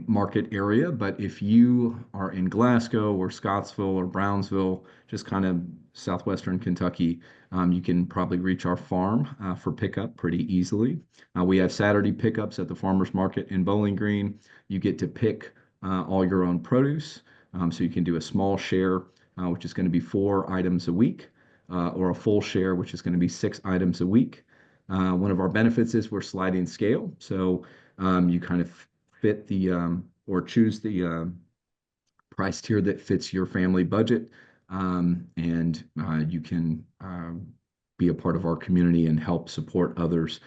market area. But if you are in Glasgow or Scottsville or Brownsville, just kind of southwestern Kentucky, you can probably reach our farm for pickup pretty easily. We have Saturday pickups at the farmers market in Bowling Green. You get to pick all your own produce. So you can do a small share, which is going to be 4 items a week, or a full share, which is going to be 6 items a week. One of our benefits is we're sliding scale. So you kind of fit or choose the price tier that fits your family budget. And you can be a part of our community and help support others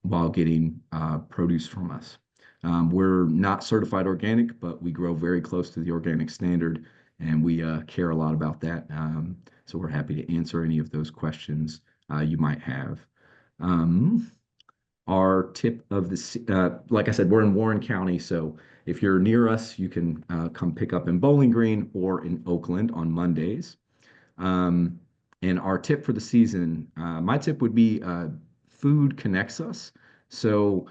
while getting produce from us. We're not certified organic, but we grow very close to the organic standard, and we care a lot about that. So we're happy to answer any of those questions you might have. Our tip of like I said, we're in Warren County, so if you're near us, you can come pick up in Bowling Green or in Oakland on Mondays. And our tip for the season, my tip would be food connects us. So,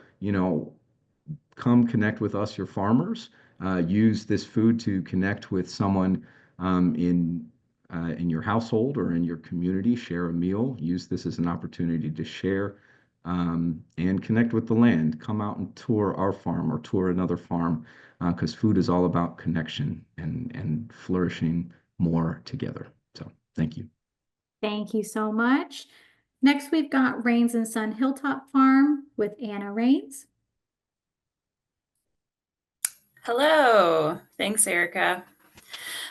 come connect with us, your farmers. Use this food to connect with someone in your household or in your community. Share a meal. Use this as an opportunity to share and connect with the land. Come out and tour our farm or tour another farm, because food is all about connection and flourishing more together. So thank you. Thank you so much. Next, we've got Rains and Sun Hilltop Farm with Anna Rains. Hello, thanks, Erica.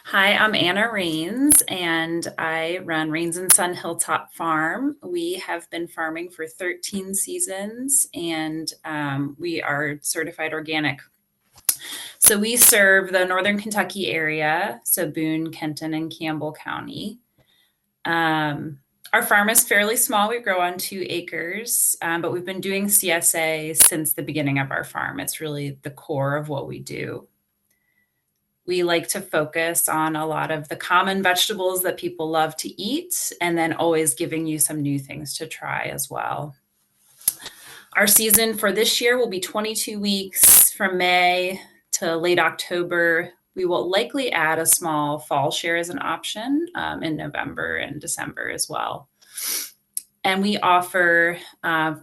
Hi, I'm Anna Rains, and I run Rains and Sun Hilltop Farm. We have been farming for 13 seasons, and we are certified organic. So we serve the Northern Kentucky area, so Boone, Kenton, and Campbell County. Our farm is fairly small. We grow on 2 acres, but we've been doing CSA since the beginning of our farm. It's really the core of what we do. We like to focus on a lot of the common vegetables that people love to eat, and then always giving you some new things to try as well. Our season for this year will be 22 weeks from May to late October. We will likely add a small fall share as an option in November and December as well. And we offer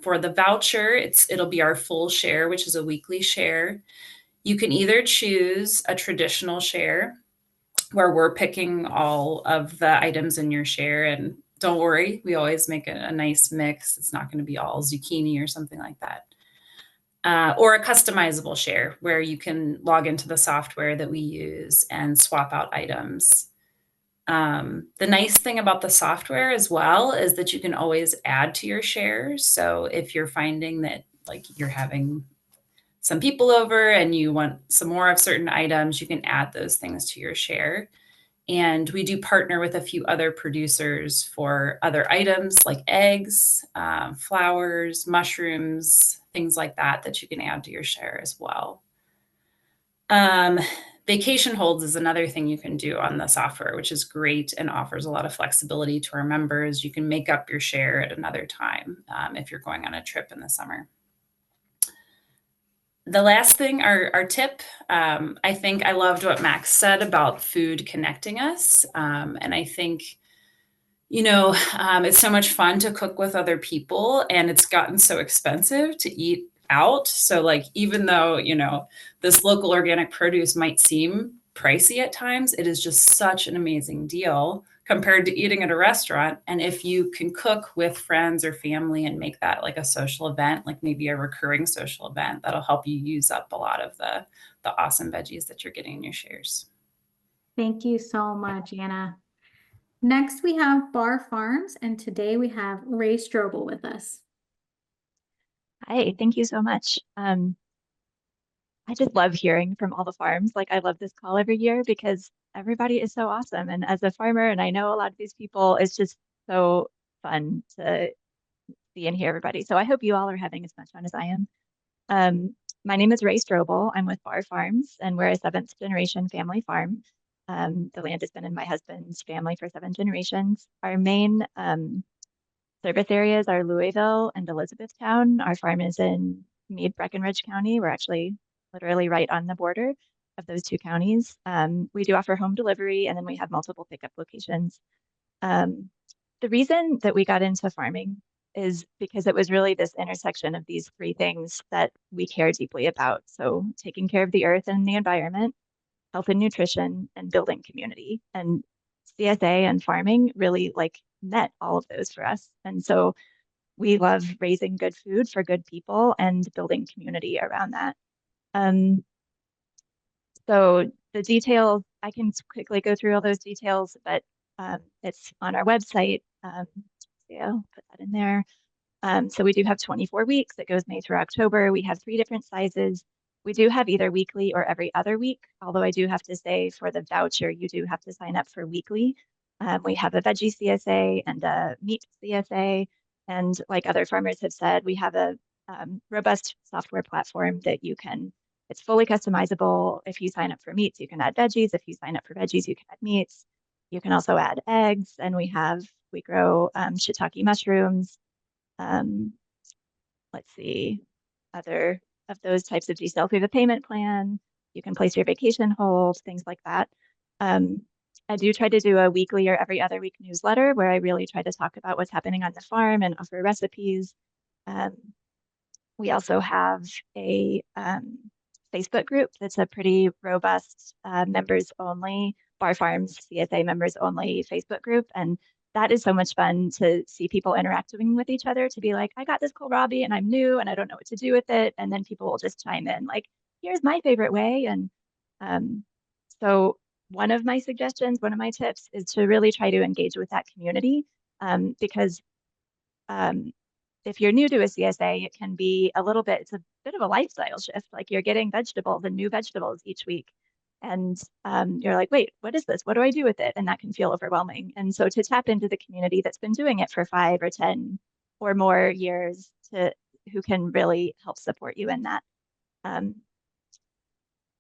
for the voucher, it'll be our full share, which is a weekly share. You can either choose a traditional share where we're picking all of the items in your share. And don't worry, we always make a nice mix. It's not going to be all zucchini or something like that. Or a customizable share where you can log into the software that we use and swap out items. The nice thing about the software as well is that you can always add to your shares. So if you're finding that you're having some people over and you want some more of certain items, you can add those things to your share. And we do partner with a few other producers for other items like eggs, flowers, mushrooms, things like that you can add to your share as well. Vacation holds is another thing you can do on the software, which is great and offers a lot of flexibility to our members. You can make up your share at another time if you're going on a trip in the summer. The last thing, our tip, I think I loved what Max said about food connecting us. And I think, it's so much fun to cook with other people, and it's gotten so expensive to eat out. So even though, this local organic produce might seem pricey at times, it is just such an amazing deal compared to eating at a restaurant. And if you can cook with friends or family and make that like a social event, like maybe a recurring social event, that'll help you use up a lot of the awesome veggies that you're getting in your shares. Thank you so much, Anna. Next, we have Bar Farms, and today we have Ray Strobel with us. Hi, thank you so much. I just love hearing from all the farms. Like, I love this call every year because everybody is so awesome. And as a farmer, and I know a lot of these people, it's just so fun to see and hear everybody. So I hope you all are having as much fun as I am. My name is Ray Strobel. I'm with Bar Farms, and we're a 7th generation family farm. The land has been in my husband's family for 7 generations. Our main service areas are Louisville and Elizabethtown. Our farm is in Meade, Breckenridge County. We're actually literally right on the border of those 2 counties. We do offer home delivery, and then we have multiple pickup locations. The reason that we got into farming is because it was really this intersection of these 3 things that we care deeply about. So taking care of the earth and the environment, health and nutrition, and building community. And CSA and farming really like met all of those for us. And so we love raising good food for good people and building community around that. So the details, I can quickly go through all those details, but it's on our website. Yeah, I'll put that in there. So we do have 24 weeks. It goes May through October. We have 3 different sizes. We do have either weekly or every other week, although I do have to say for the voucher, you do have to sign up for weekly. We have a veggie CSA and a meat CSA. And like other farmers have said, we have a robust software platform that you can, it's fully customizable. If you sign up for meats, you can add veggies. If you sign up for veggies, you can add meats. You can also add eggs. And we grow shiitake mushrooms. Let's see, other of those types of details. We have a payment plan. You can place your vacation hold, things like that. I do try to do a weekly or every other week newsletter where I really try to talk about what's happening on the farm and offer recipes. We also have a Facebook group that's a pretty robust members only, Bar Farms CSA members only Facebook group. And that is so much fun to see people interacting with each other, to be like, I got this kohlrabi and I'm new and I don't know what to do with it. And then people will just chime in like, here's my favorite way. And so one of my suggestions, one of my tips is to really try to engage with that community because if you're new to a CSA, it can be it's a bit of a lifestyle shift. Like you're getting vegetables and new vegetables each week. And you're like, wait, what is this? What do I do with it? And that can feel overwhelming. And so to tap into the community that's been doing it for 5 or 10 or more years who can really help support you in that.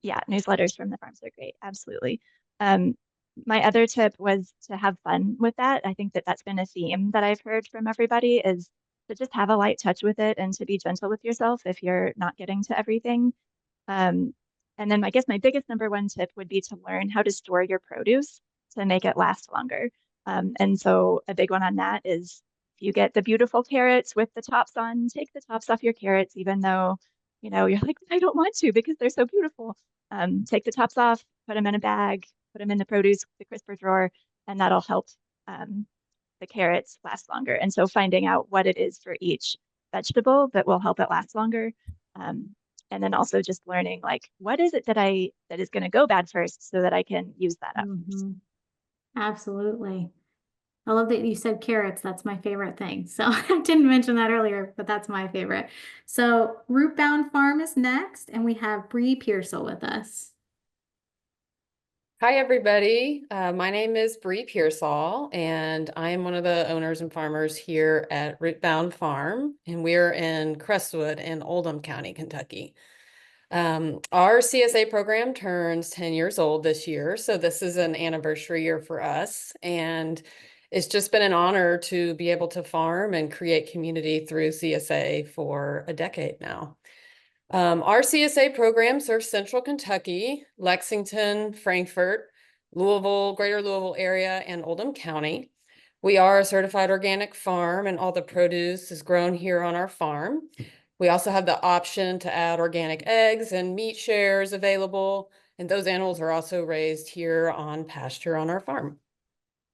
Yeah, newsletters from the farms are great. Absolutely. My other tip was to have fun with that. I think that that's been a theme that I've heard from everybody is to just have a light touch with it and to be gentle with yourself if you're not getting to everything. And then I guess my biggest number 1 tip would be to learn how to store your produce to make it last longer. And so a big one on that is if you get the beautiful carrots with the tops on, take the tops off your carrots, even though, you're like, I don't want to because they're so beautiful. Take the tops off, put them in a bag, put them in the produce, the crisper drawer, and that'll help the carrots last longer. And so finding out what it is for each vegetable that will help it last longer. And then also just learning like, what is it that is going to go bad first so that I can use that up. Absolutely. I love that you said carrots. That's my favorite thing. So I didn't mention that earlier, but that's my favorite. So Rootbound Farm is next, and we have Bree Pearsall with us. Hi, everybody. My name is Bree Pearsall, and I am one of the owners and farmers here at Rootbound Farm, and we're in Crestwood in Oldham County, Kentucky. Our CSA program turns 10 years old this year, so this is an anniversary year for us, and it's just been an honor to be able to farm and create community through CSA for a decade now. Our CSA program serves Central Kentucky, Lexington, Frankfort, Louisville, Greater Louisville area, and Oldham County. We are a certified organic farm, and all the produce is grown here on our farm. We also have the option to add organic eggs and meat shares available, and those animals are also raised here on pasture on our farm.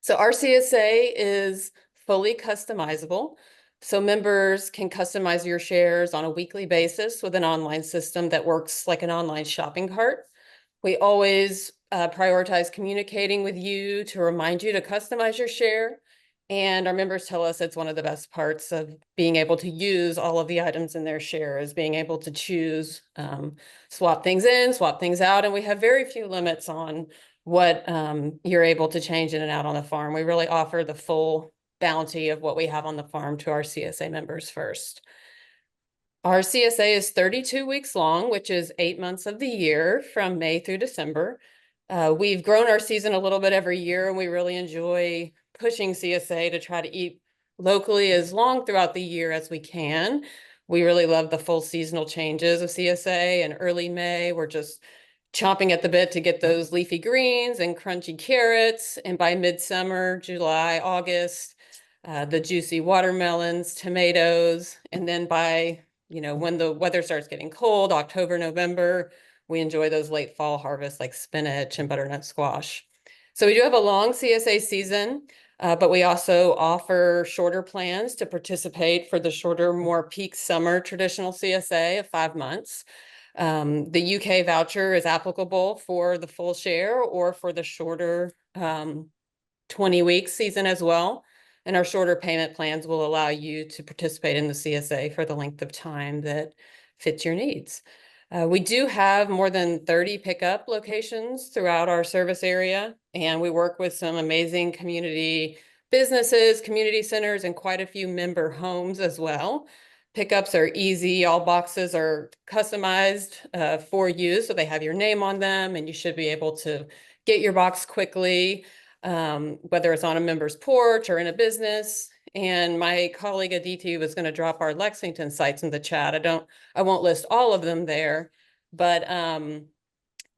So our CSA is fully customizable. So members can customize your shares on a weekly basis with an online system that works like an online shopping cart. We always prioritize communicating with you to remind you to customize your share. And our members tell us it's one of the best parts of being able to use all of the items in their share is being able to choose, swap things in, swap things out. And we have very few limits on what you're able to change in and out on the farm. We really offer the full bounty of what we have on the farm to our CSA members first. Our CSA is 32 weeks long, which is 8 months of the year from May through December. We've grown our season a little bit every year, and we really enjoy pushing CSA to try to eat locally as long throughout the year as we can. We really love the full seasonal changes of CSA. In early May, we're just chomping at the bit to get those leafy greens and crunchy carrots. And by midsummer, July, August, the juicy watermelons, tomatoes, and then by when the weather starts getting cold, October, November, we enjoy those late fall harvests like spinach and butternut squash. So we do have a long CSA season, but we also offer shorter plans to participate for the shorter, more peak summer traditional CSA of 5 months. The UK voucher is applicable for the full share or for the shorter 20-week season as well. And our shorter payment plans will allow you to participate in the CSA for the length of time that fits your needs. We do have more than 30 pickup locations throughout our service area, and we work with some amazing community businesses, community centers, and quite a few member homes as well. Pickups are easy. All boxes are customized for you, so they have your name on them, and you should be able to get your box quickly, whether it's on a member's porch or in a business. And my colleague Aditi was going to drop our Lexington sites in the chat. I won't list all of them there, but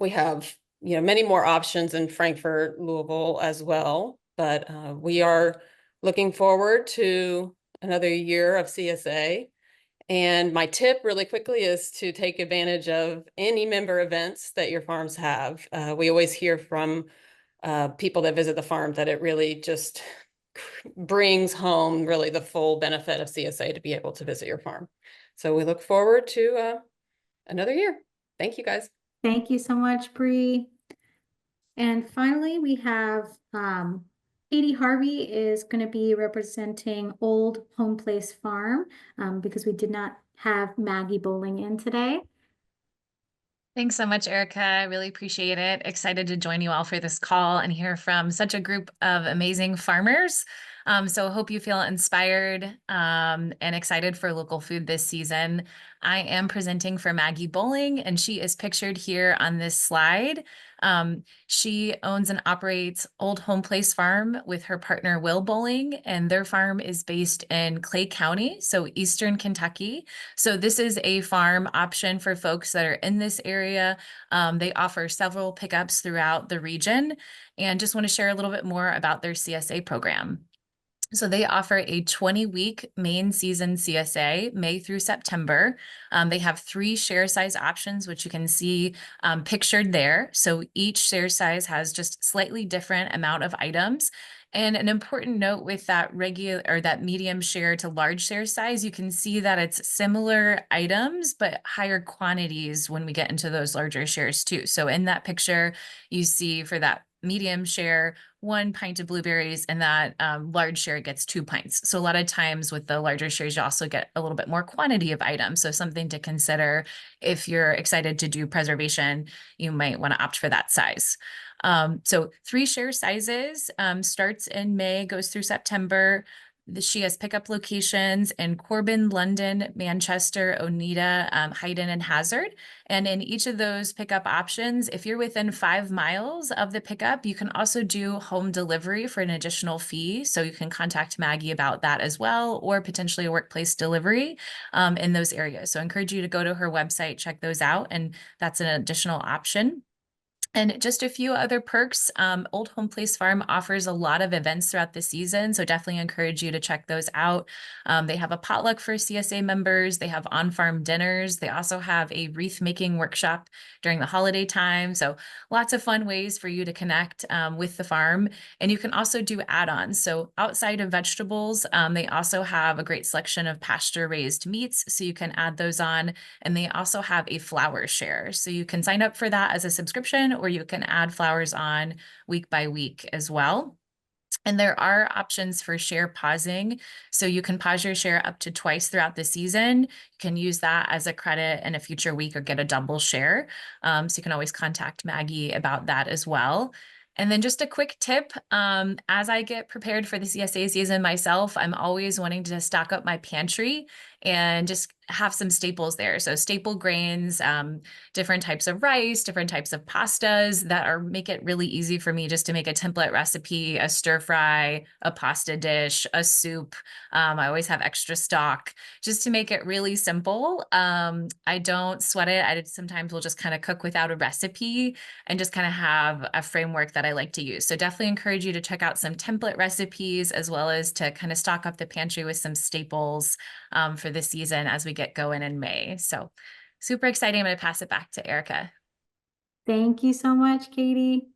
we have many more options in Frankfurt, Louisville as well. But we are looking forward to another year of CSA. And my tip really quickly is to take advantage of any member events that your farms have. We always hear from people that visit the farm that it really just brings home really the full benefit of CSA to be able to visit your farm. So we look forward to another year. Thank you, guys. Thank you so much, Bree. And finally, we have Katie Harvey is going to be representing Old Home Place Farm because we did not have Maggie Bowling in today. Thanks so much, Erica. I really appreciate it. Excited to join you all for this call and hear from such a group of amazing farmers. So hope you feel inspired and excited for local food this season. I am presenting for Maggie Bowling, and she is pictured here on this slide. She owns and operates Old Home Place Farm with her partner Will Bowling, and their farm is based in Clay County, so Eastern Kentucky. So this is a farm option for folks that are in this area. They offer several pickups throughout the region, and just want to share a little bit more about their CSA program. So they offer a 20-week main season CSA, May through September. They have 3 share size options, which you can see pictured there. So each share size has just slightly different amount of items. And an important note with that regular or that medium share to large share size, you can see that it's similar items, but higher quantities when we get into those larger shares too. So in that picture, you see for that medium share, 1 pint of blueberries, and that large share gets 2 pints. So a lot of times with the larger shares, you also get a little bit more quantity of items. So something to consider if you're excited to do preservation, you might want to opt for that size. So 3 share sizes, starts in May, goes through September. She has pickup locations in Corbin, London, Manchester, Oneida, Hayden, and Hazard. And in each of those pickup options, if you're within 5 miles of the pickup, you can also do home delivery for an additional fee. So you can contact Maggie about that as well, or potentially a workplace delivery in those areas. So I encourage you to go to her website, check those out, and that's an additional option. And just a few other perks. Old Home Place Farm offers a lot of events throughout the season, so definitely encourage you to check those out. They have a potluck for CSA members. They have on-farm dinners. They also have a wreath making workshop during the holiday time. So lots of fun ways for you to connect with the farm. And you can also do add-ons. So outside of vegetables, they also have a great selection of pasture-raised meats, so you can add those on. And they also have a flower share. So you can sign up for that as a subscription, or you can add flowers on week by week as well. And there are options for share pausing. So you can pause your share up to twice throughout the season. You can use that as a credit in a future week or get a double share. So you can always contact Maggie about that as well. And then just a quick tip, as I get prepared for the CSA season myself, I'm always wanting to stock up my pantry and just have some staples there. So staple grains, different types of rice, different types of pastas that are make it really easy for me just to make a template recipe, a stir fry, a pasta dish, a soup. I always have extra stock just to make it really simple. I don't sweat it. I sometimes will just kind of cook without a recipe and just kind of have a framework that I like to use. So definitely encourage you to check out some template recipes as well as to kind of stock up the pantry with some staples for this season as we get going in May. So super exciting. I'm going to pass it back to Erica. Thank you so much, Katie.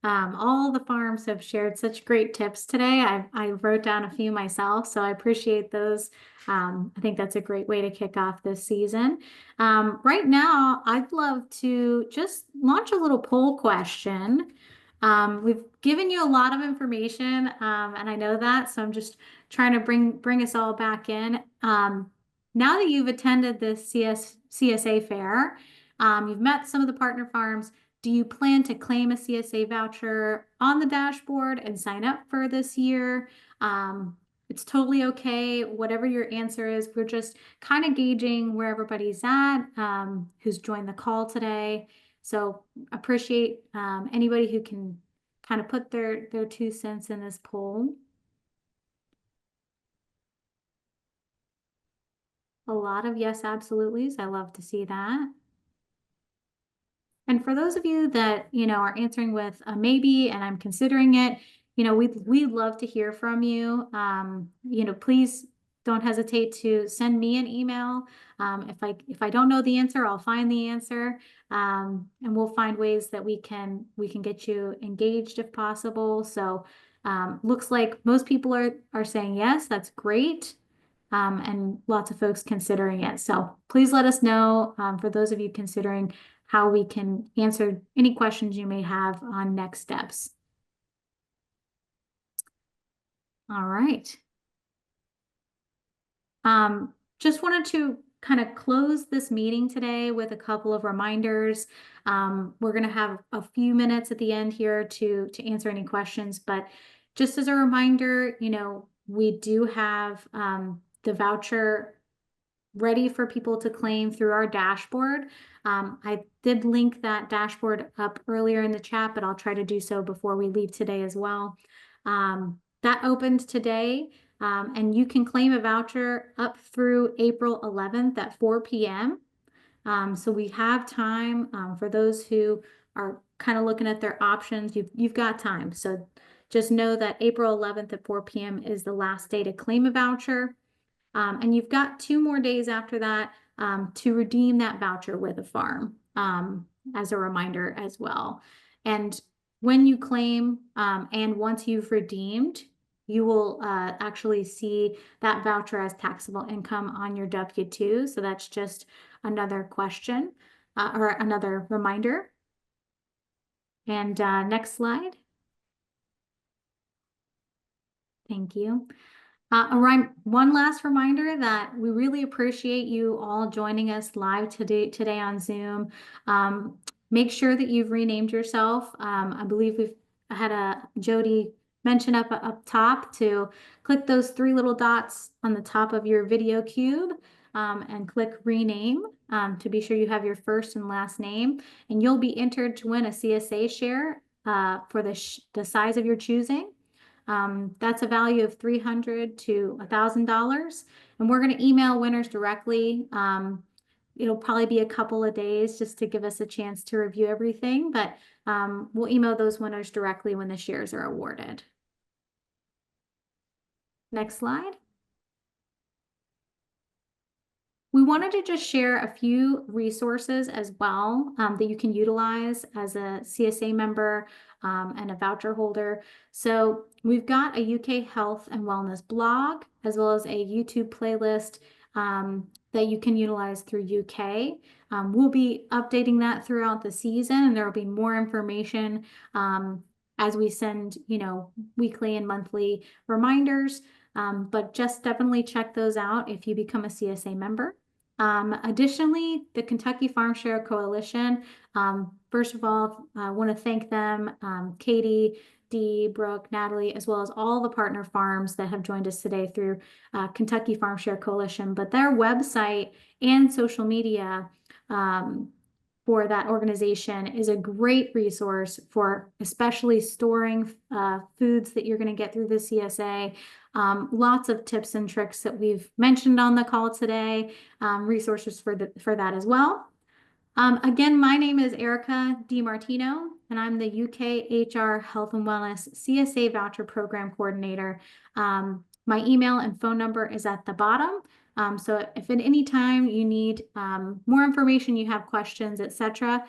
All the farms have shared such great tips today. I wrote down a few myself, so I appreciate those. I think that's a great way to kick off this season. Right now, I'd love to just launch a little poll question. We've given you a lot of information, and I know that, so I'm just trying to bring us all back in. Now that you've attended this CSA fair, you've met some of the partner farms. Do you plan to claim a CSA voucher on the dashboard and sign up for this year? It's totally okay. Whatever your answer is, we're just kind of gauging where everybody's at, who's joined the call today. So appreciate anybody who can kind of put their 2 cents in this poll. A lot of yes, absolutely's. I love to see that. And for those of you that, are answering with a maybe and I'm considering it, we'd love to hear from you. Please don't hesitate to send me an email. If I don't know the answer, I'll find the answer. And we'll find ways that we can get you engaged if possible. So looks like most people are saying yes, that's great. And lots of folks considering it. So please let us know, for those of you considering, how we can answer any questions you may have on next steps. All right. Just wanted to kind of close this meeting today with a couple of reminders. We're going to have a few minutes at the end here to answer any questions, but just as a reminder, we do have the voucher ready for people to claim through our dashboard. I did link that dashboard up earlier in the chat, but I'll try to do so before we leave today as well. That opened today, and you can claim a voucher up through April 11th at 4 p.m. So we have time for those who are kind of looking at their options. You've got time. So just know that April 11th at 4 p.m. is the last day to claim a voucher. And you've got 2 more days after that to redeem that voucher with a farm, as a reminder as well. And when you claim and once you've redeemed, you will actually see that voucher as taxable income on your W-2. So that's just another question or another reminder. And next slide. Thank you. One last reminder that we really appreciate you all joining us live today on Zoom. Make sure that you've renamed yourself. I believe we've had Jody mention up top to click those 3 little dots on the top of your video cube and click rename to be sure you have your first and last name, and you'll be entered to win a CSA share for the size of your choosing. That's a value of $300 to $1,000, and we're going to email winners directly it'll probably be a couple of days just to give us a chance to review everything, but we'll email those winners directly when the shares are awarded. Next slide. We wanted to just share a few resources as well that you can utilize as a CSA member and a voucher holder. So we've got a UK health and wellness blog, as well as a YouTube playlist that you can utilize through UK. We'll be updating that throughout the season, and there will be more information as we send, weekly and monthly reminders. But just definitely check those out if you become a CSA member. Additionally, the Kentucky Farm Share Coalition, first of all, I want to thank them, Katie, Dee, Brooke, Natalie, as well as all the partner farms that have joined us today through Kentucky Farm Share Coalition. But their website and social media for that organization is a great resource for especially storing foods that you're going to get through the CSA. Lots of tips and tricks that we've mentioned on the call today, resources for that as well. Again, my name is Erica DiMartino, and I'm the UK HR Health and Wellness CSA Voucher Program Coordinator. My email and phone number is at the bottom. So if at any time you need more information, you have questions, etc.,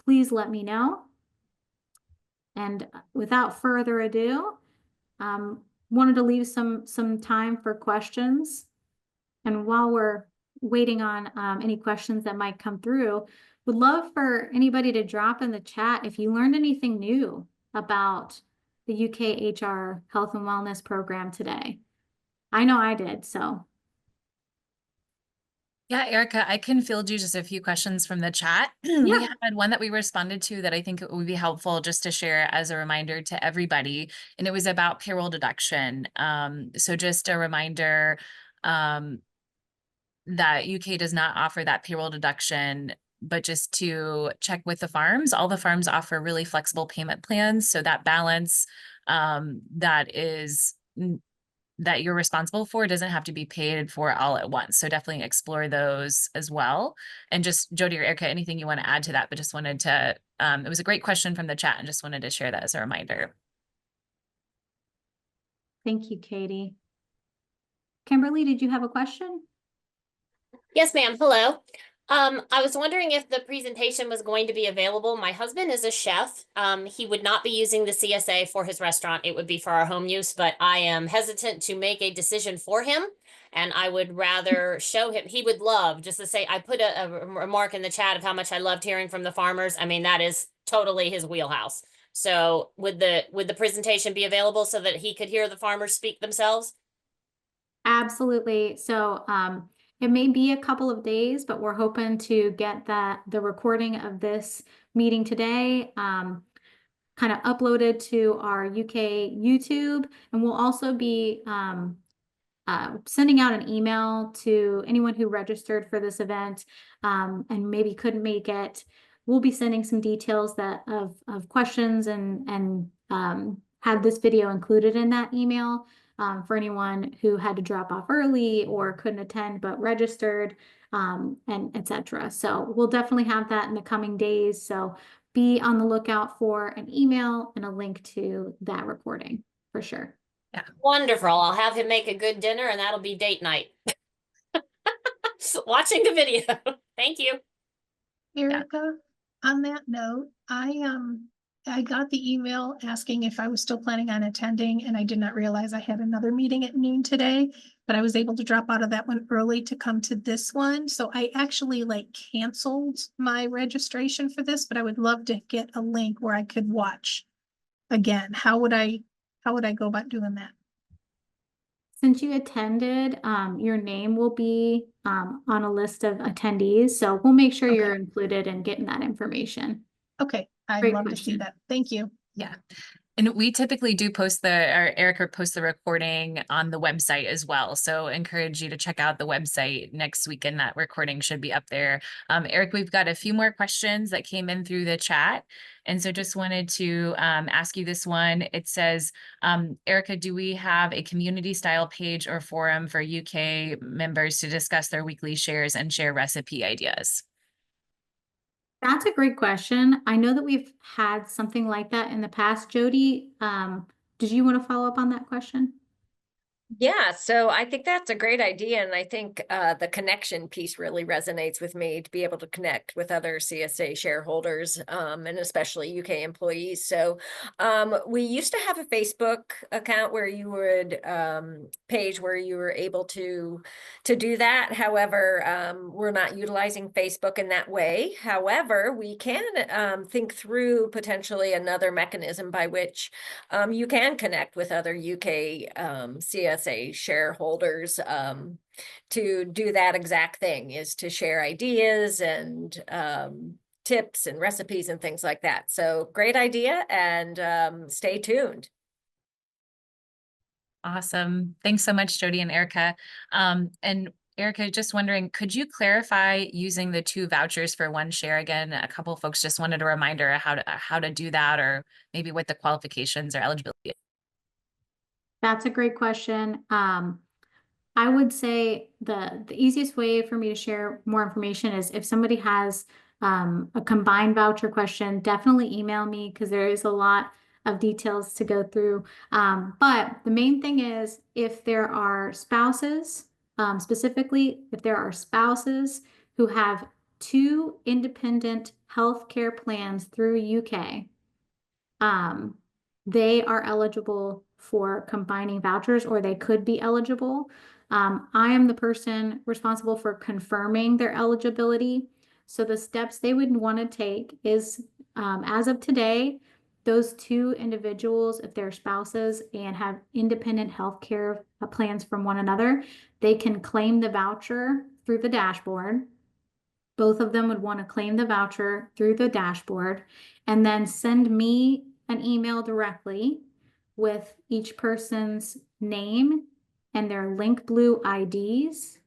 please let me know. And without further ado, wanted to leave some time for questions. And while we're waiting on any questions that might come through, would love for anybody to drop in the chat if you learned anything new about the UK HR Health and Wellness Program today. I know I did, so. Yeah, Erica, I can field you just a few questions from the chat. We had one that we responded to that I think it would be helpful just to share as a reminder to everybody, and it was about payroll deduction. So just a reminder that UK does not offer that payroll deduction, but just to check with the farms. All the farms offer really flexible payment plans, so that balance that you're responsible for doesn't have to be paid for all at once. So definitely explore those as well. And just Jody or Erica, anything you want to add to that, but just wanted to, it was a great question from the chat and just wanted to share that as a reminder. Thank you, Katie. Kimberly, did you have a question? Yes, ma'am. Hello. I was wondering if the presentation was going to be available. My husband is a chef. He would not be using the CSA for his restaurant. It would be for our home use, but I am hesitant to make a decision for him. And I would rather show him, he would love just to say, I put a remark in the chat of how much I loved hearing from the farmers. I mean, that is totally his wheelhouse. So would the presentation be available so that he could hear the farmers speak themselves? Absolutely. So, it may be a couple of days, but we're hoping to get the recording of this meeting today kind of uploaded to our UK YouTube, and we'll also be sending out an email to anyone who registered for this event and maybe couldn't make it. We'll be sending some details of questions and had this video included in that email. For anyone who had to drop off early or couldn't attend but registered, and etc. So we'll definitely have that in the coming days. So be on the lookout for an email and a link to that recording for sure. Yeah. Wonderful. I'll have him make a good dinner and that'll be date night. Watching the video. Thank you. Erica, on that note, I got the email asking if I was still planning on attending, and I did not realize I had another meeting at noon today, but I was able to drop out of that one early to come to this one. So I actually canceled my registration for this, but I would love to get a link where I could watch again. How would I go about doing that? Since you attended, your name will be on a list of attendees. So we'll make sure you're included in getting that information. Okay. I'd love to see that. Thank you. Yeah. And we typically do post or Erica posts the recording on the website as well. So encourage you to check out the website next week, and that recording should be up there. Eric, we've got a few more questions that came in through the chat. And so just wanted to ask you this one. It says, Erica, do we have a community style page or forum for UK members to discuss their weekly shares and share recipe ideas? That's a great question. I know that we've had something like that in the past. Jody, did you want to follow up on that question? Yeah, so I think that's a great idea. And I think the connection piece really resonates with me, to be able to connect with other CSA shareholders and especially UK employees. So we used to have a Facebook account where you would page where you were able to do that. However, we're not utilizing Facebook in that way. However, we can think through potentially another mechanism by which you can connect with other UK CSA shareholders to do that exact thing, is to share ideas and tips and recipes and things like that. So great idea, and stay tuned. Awesome. Thanks so much, Jody and Erica. And Erica, just wondering, could you clarify using the 2 vouchers for 1 share again? A couple of folks just wanted a reminder how to do that, or maybe what the qualifications or eligibility. That's a great question. I would say the easiest way for me to share more information is if somebody has a combined voucher question, definitely email me, because there is a lot of details to go through. But the main thing is, if there are spouses, specifically if there are spouses who have 2 independent healthcare plans through UK, they are eligible for combining vouchers, or they could be eligible. I am the person responsible for confirming their eligibility. So the steps they would want to take is, as of today, those 2 individuals, if they're spouses and have independent healthcare plans from one another, they can claim the voucher through the dashboard. Both of them would want to claim the voucher through the dashboard, and then send me an email directly with each person's name and their link blue IDs,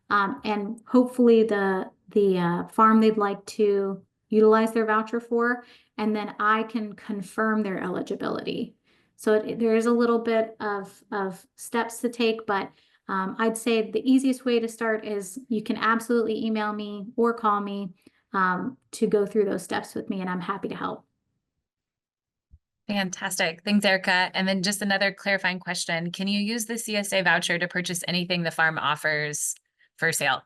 and hopefully the farm they'd like to utilize their voucher for, and then I can confirm their eligibility. So there is a little bit of steps to take, but I'd say the easiest way to start is you can absolutely email me or call me to go through those steps with me, and I'm happy to help. Fantastic. Thanks, Erica. And then just another clarifying question. Can you use the CSA voucher to purchase anything the farm offers for sale?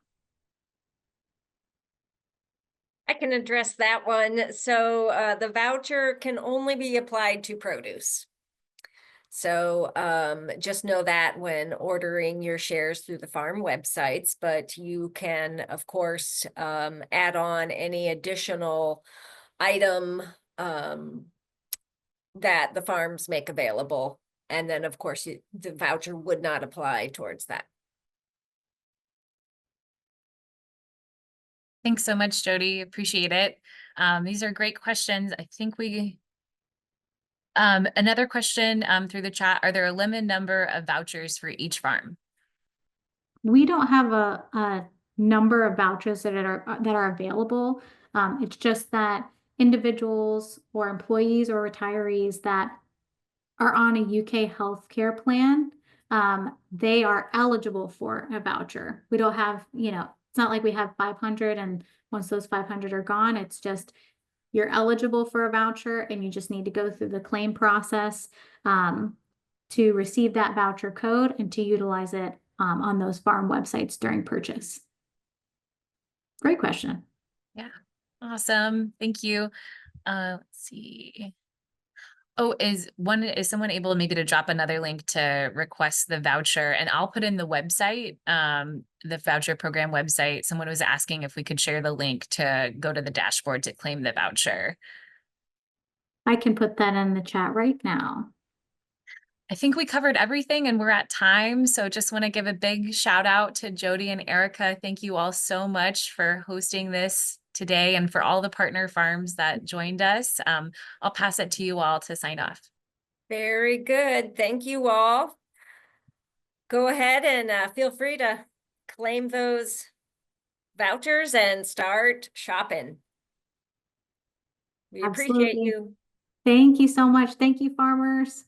I can address that one. So the voucher can only be applied to produce. So just know that when ordering your shares through the farm websites, but you can, of course, add on any additional item that the farms make available. And then, of course, the voucher would not apply towards that. Thanks so much, Jody. Appreciate it. These are great questions. I think another question through the chat, are there a limited number of vouchers for each farm? We don't have a number of vouchers that are available. It's just that individuals or employees or retirees that are on a UK healthcare plan, they are eligible for a voucher. We don't have, it's not like we have 500, and once those 500 are gone, it's just you're eligible for a voucher, and you just need to go through the claim process to receive that voucher code and to utilize it on those farm websites during purchase. Great question. Yeah, awesome. Thank you. Let's see. Oh, is someone able maybe to drop another link to request the voucher? And I'll put in the website, the voucher program website. Someone was asking if we could share the link to go to the dashboard to claim the voucher. I can put that in the chat right now. I think we covered everything and we're at time. So just want to give a big shout out to Jody and Erica. Thank you all so much for hosting this today, and for all the partner farms that joined us. I'll pass it to you all to sign off. Very good. Thank you all. Go ahead and feel free to claim those vouchers and start shopping. We appreciate Absolutely. you. Thank you so much. Thank you, farmers.